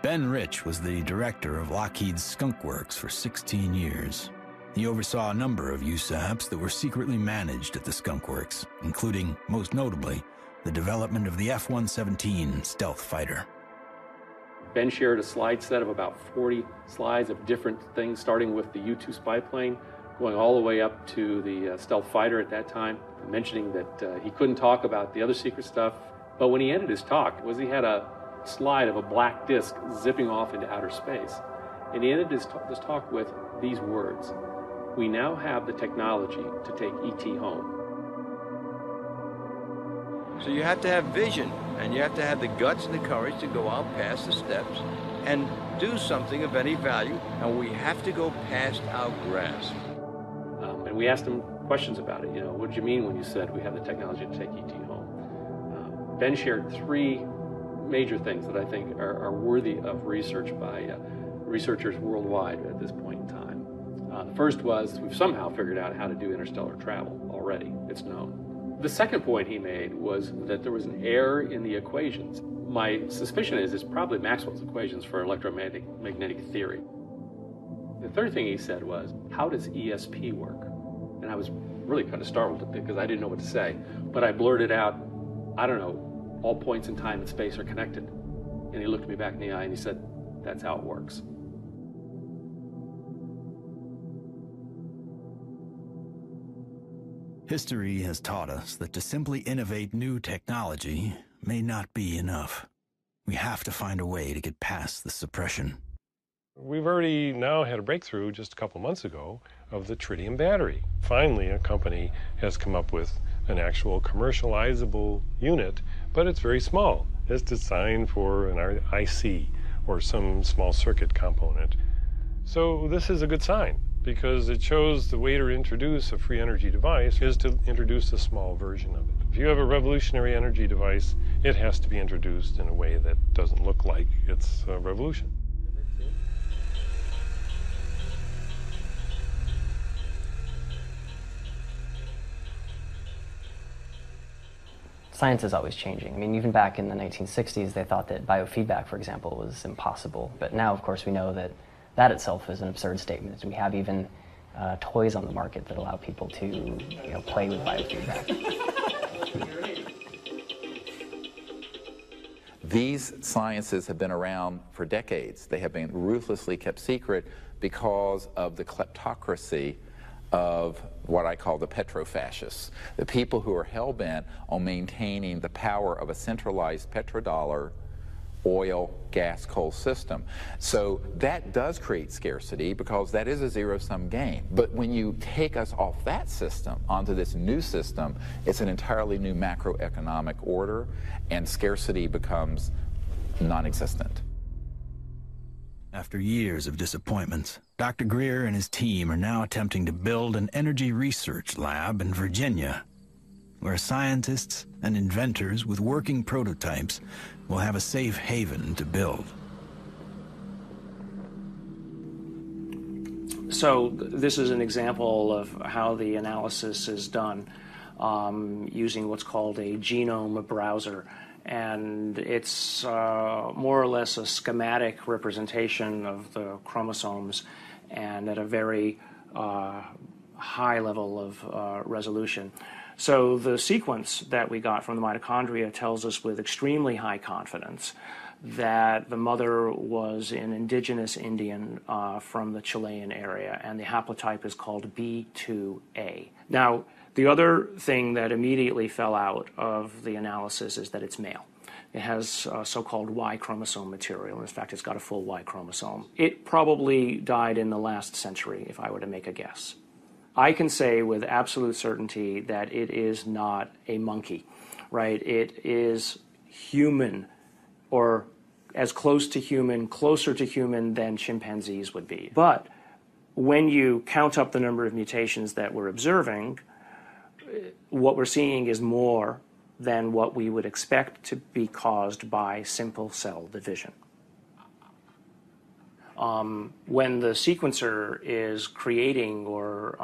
Ben Rich was the director of Lockheed's Skunk Works for 16 years. He oversaw a number of USAPs that were secretly managed at the Skunk Works, including, most notably, the development of the F-117 stealth fighter. Ben shared a slide set of about 40 slides of different things, starting with the U-2 spy plane, going all the way up to the stealth fighter at that time, mentioning that he couldn't talk about the other secret stuff. But when he ended his talk, he had a slide of a black disc zipping off into outer space. And he ended this talk with these words: "We now have the technology to take ET home." So you have to have vision, and you have to have the guts and the courage to go out past the steps and do something of any value, and we have to go past our grasp. And we asked him questions about it. What did you mean when you said we have the technology to take ET home? Ben shared 3 major things that I think are worthy of research by researchers worldwide at this point in time. The first was, we've somehow figured out how to do interstellar travel already. It's known. The second point he made was that there was an error in the equations. My suspicion is it's probably Maxwell's equations for electromagnetic theory. The third thing he said was, how does ESP work? And I was really kind of startled because I didn't know what to say. But I blurted out, I don't know, all points in time and space are connected. And he looked me back in the eye and he said, that's how it works. History has taught us that to simply innovate new technology may not be enough. We have to find a way to get past the suppression. We've already now had a breakthrough just a couple months ago of the tritium battery. Finally, a company has come up with an actual commercializable unit, but it's very small. It's designed for an IC or some small circuit component. So this is a good sign, because it shows the way to introduce a free energy device is to introduce a small version of it. If you have a revolutionary energy device, it has to be introduced in a way that doesn't look like it's a revolution. Science is always changing. I mean, even back in the 1960s, they thought that biofeedback, for example, was impossible. But now, of course, we know that that itself is an absurd statement. We have even toys on the market that allow people to, play with biofeedback. These sciences have been around for decades. They have been ruthlessly kept secret because of the kleptocracy of what I call the petrofascists, the people who are hell-bent on maintaining the power of a centralized petrodollar, oil, gas, coal system. So that does create scarcity because that is a zero-sum game. But when you take us off that system onto this new system, it's an entirely new macroeconomic order, and scarcity becomes non-existent. After years of disappointments, Dr. Greer and his team are now attempting to build an energy research lab in Virginia, where scientists and inventors with working prototypes will have a safe haven to build. So this is an example of how the analysis is done using what's called a genome browser. And it's more or less a schematic representation of the chromosomes, and at a very high level of resolution. So the sequence that we got from the mitochondria tells us with extremely high confidence that the mother was an indigenous Indian from the Chilean area, and the haplotype is called B2A. Now, the other thing that immediately fell out of the analysis is that it's male. It has so-called Y chromosome material. In fact, it's got a full Y chromosome. It probably died in the last century, if I were to make a guess. I can say with absolute certainty that it is not a monkey, right? It is human, or as close to human, closer to human than chimpanzees would be. But when you count up the number of mutations that we're observing, what we're seeing is more than what we would expect to be caused by simple cell division. When the sequencer is creating or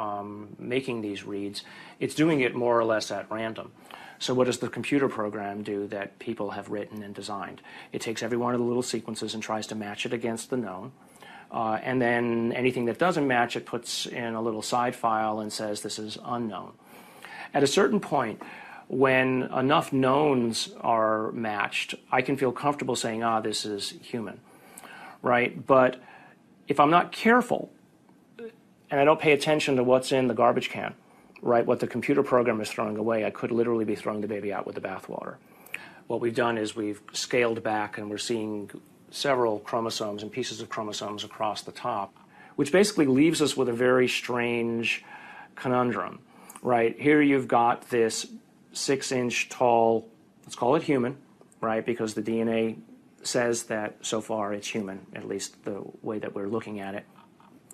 making these reads, it's doing it more or less at random. So what does the computer program do that people have written and designed? It takes every one of the little sequences and tries to match it against the known. And then anything that doesn't match, it puts in a little side file and says this is unknown. At a certain point, when enough knowns are matched, I can feel comfortable saying, this is human, right? But if I'm not careful and I don't pay attention to what's in the garbage can, right, what the computer program is throwing away, I could literally be throwing the baby out with the bathwater. What we've done is we've scaled back and we're seeing several chromosomes and pieces of chromosomes across the top, which basically leaves us with a very strange conundrum, right? Here you've got this 6-inch tall, let's call it human, right, because the DNA says that so far it's human, at least the way that we're looking at it.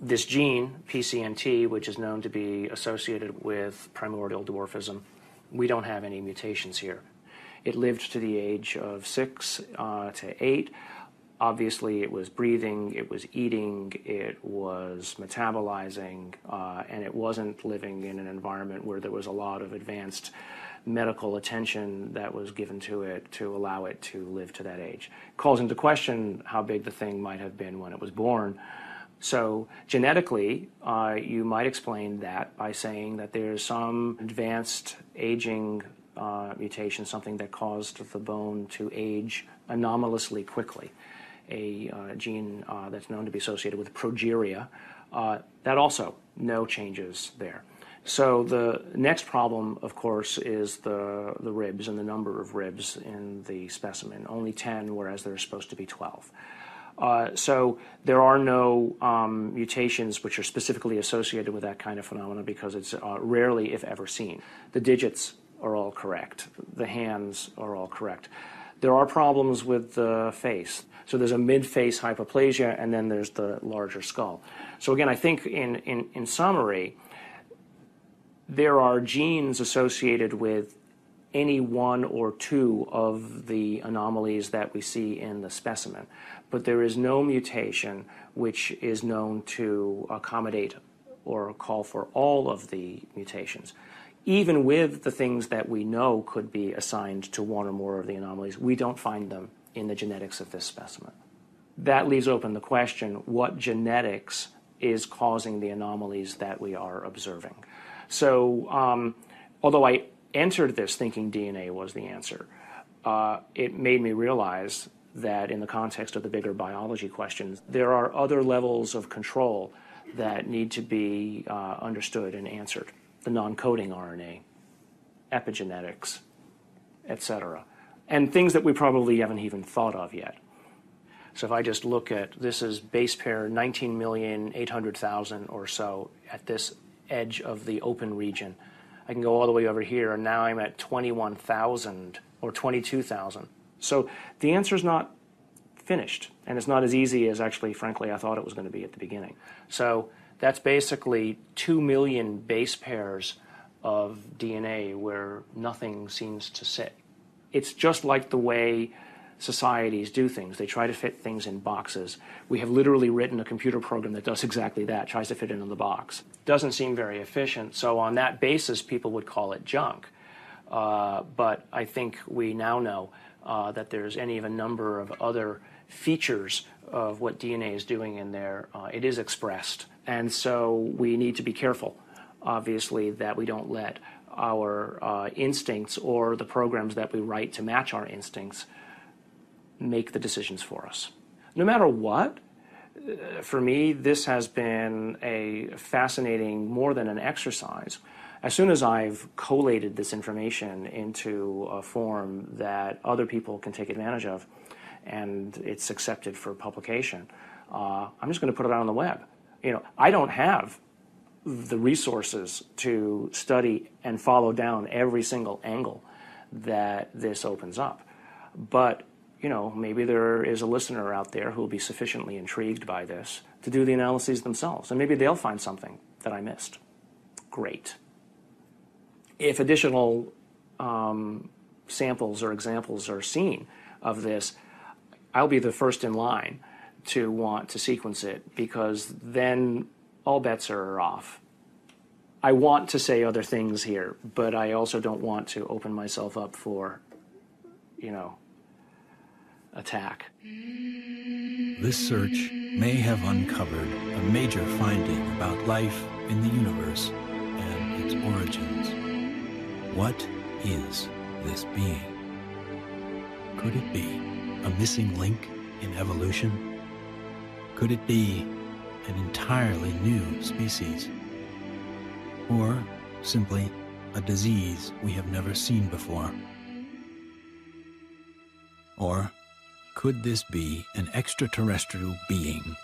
This gene, PCNT, which is known to be associated with primordial dwarfism, we don't have any mutations here. It lived to the age of 6 to 8. Obviously, it was breathing, it was eating, it was metabolizing, and it wasn't living in an environment where there was a lot of advanced medical attention that was given to it to allow it to live to that age. It calls into question how big the thing might have been when it was born. So genetically, you might explain that by saying that there's some advanced aging mutation, something that caused the bone to age anomalously quickly. A gene that's known to be associated with progeria, that also no changes there. So the next problem, of course, is the ribs and the number of ribs in the specimen. Only 10, whereas there's supposed to be 12. So there are no mutations which are specifically associated with that kind of phenomena because it's rarely, if ever, seen. The digits are all correct. The hands are all correct. There are problems with the face. So there's a mid-face hypoplasia, and then there's the larger skull. So again, I think in summary, there are genes associated with any one or two of the anomalies that we see in the specimen. But there is no mutation which is known to accommodate or call for all of the mutations. Even with the things that we know could be assigned to one or more of the anomalies, we don't find them in the genetics of this specimen. That leaves open the question, what genetics is causing the anomalies that we are observing? So although I entered this thinking DNA was the answer, it made me realize that in the context of the bigger biology questions, there are other levels of control that need to be understood and answered. The non-coding RNA, epigenetics, etc. And things that we probably haven't even thought of yet. So if I just look at, this is base pair 19,800,000 or so at this edge of the open region. I can go all the way over here, and now I'm at 21,000 or 22,000. So the answer is not finished, and it's not as easy as actually, frankly, I thought it was going to be at the beginning. So that's basically 2 million base pairs of DNA where nothing seems to sit. It's just like the way societies do things. They try to fit things in boxes. We have literally written a computer program that does exactly that, tries to fit it in the box. Doesn't seem very efficient, so on that basis, people would call it junk. But I think we now know that there's any of a number of other features of what DNA is doing in there. It is expressed. And so we need to be careful, obviously, that we don't let our instincts or the programs that we write to match our instincts make the decisions for us. No matter what, for me, this has been a fascinating, more than an exercise. As soon as I've collated this information into a form that other people can take advantage of, and it's accepted for publication, I'm just going to put it out on the web. You know, I don't have the resources to study and follow down every single angle that this opens up. But, you know, maybe there is a listener out there who will be sufficiently intrigued by this to do the analyses themselves, and maybe they'll find something that I missed. Great. If additional samples or examples are seen of this, I'll be the first in line to want to sequence it, because then all bets are off. I want to say other things here, but I also don't want to open myself up for, attack. This search may have uncovered a major finding about life in the universe and its origins. What is this being? Could it be a missing link in evolution? Could it be an entirely new species? Or simply a disease we have never seen before? Or could this be an extraterrestrial being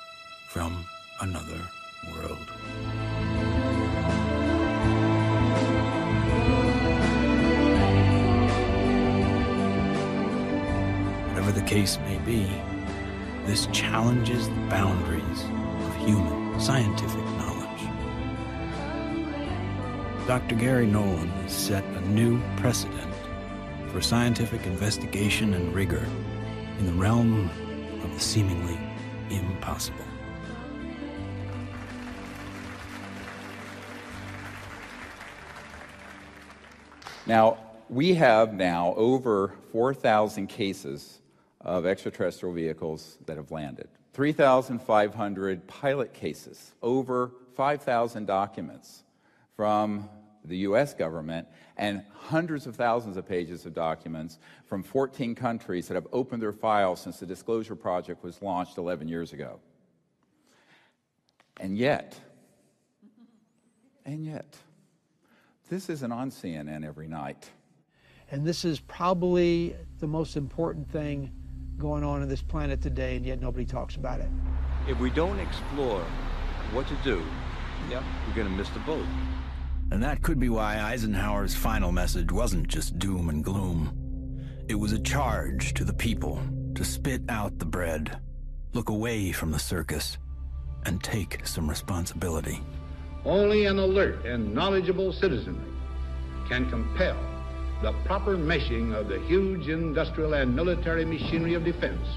from another world? Whatever the case may be, this challenges the boundaries of human scientific knowledge. Dr. Gary Nolan has set a new precedent for scientific investigation and rigor in the realm of the seemingly impossible. Now, we have now over 4,000 cases of extraterrestrial vehicles that have landed, 3,500 pilot cases, over 5,000 documents from the U.S. government, and hundreds of thousands of pages of documents from 14 countries that have opened their files since the Disclosure Project was launched 11 years ago. And yet, this isn't on CNN every night. And this is probably the most important thing going on this planet today, and yet nobody talks about it. If we don't explore what to do, we're going to miss the boat. And that could be why Eisenhower's final message wasn't just doom and gloom. It was a charge to the people to spit out the bread, look away from the circus, and take some responsibility. Only an alert and knowledgeable citizenry can compel the proper meshing of the huge industrial and military machinery of defense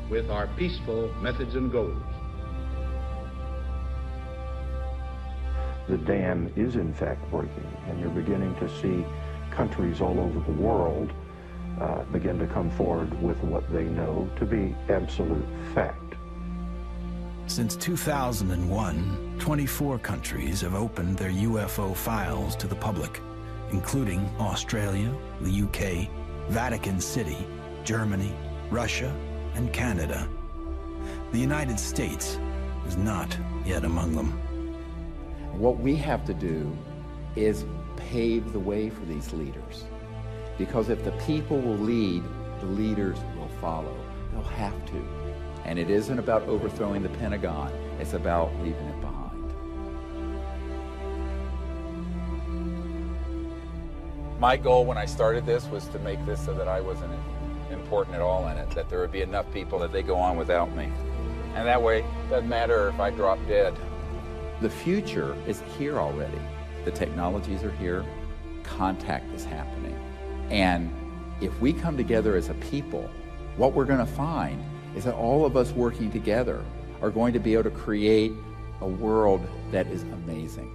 with our peaceful methods and goals. The dam is in fact breaking, and you're beginning to see countries all over the world begin to come forward with what they know to be absolute fact. Since 2001, 24 countries have opened their UFO files to the public, including Australia, the UK, Vatican City, Germany, Russia, and Canada. The United States is not yet among them. What we have to do is pave the way for these leaders. Because if the people will lead, the leaders will follow. They'll have to. And it isn't about overthrowing the Pentagon, it's about leaving it behind. My goal when I started this was to make this so that I wasn't important at all in it, that there would be enough people that they go on without me. And that way, it doesn't matter if I drop dead. The future is here already. The technologies are here. Contact is happening. And if we come together as a people, what we're going to find is that all of us working together are going to be able to create a world that is amazing.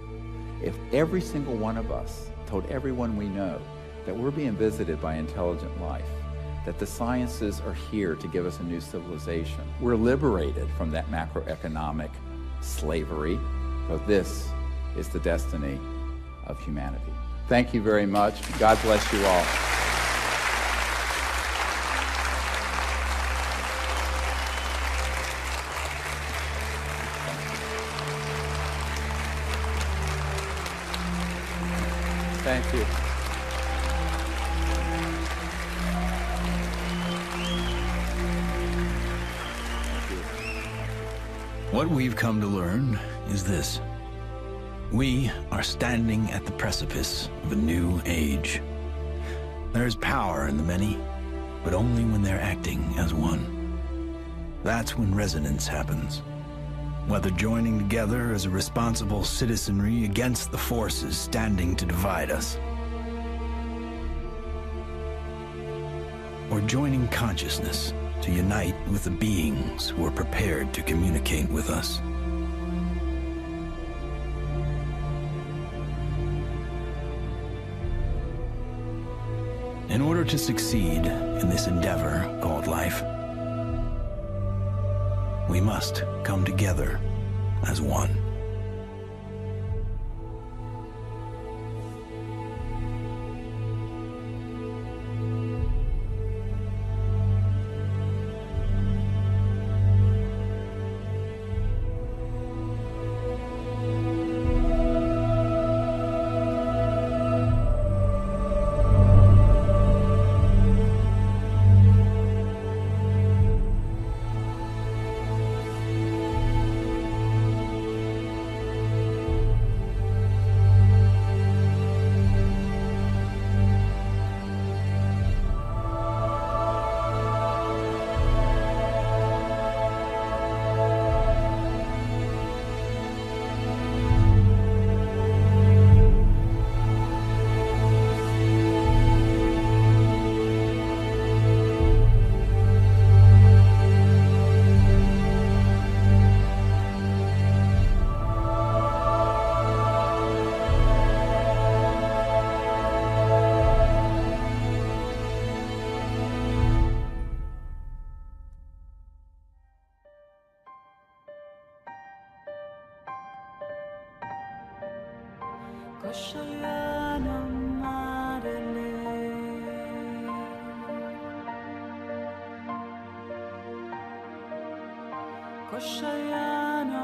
If every single one of us told everyone we know that we're being visited by intelligent life, that the sciences are here to give us a new civilization, we're liberated from that macroeconomic slavery. So this is the destiny of humanity. Thank you very much. God bless you all. Thank you. What we've come to learn is this. We are standing at the precipice of a new age. There's power in the many, but only when they're acting as one. That's when resonance happens. Whether joining together as a responsible citizenry against the forces standing to divide us, or joining consciousness to unite with the beings who are prepared to communicate with us. In order to succeed in this endeavor called life, we must come together as one. Koshayana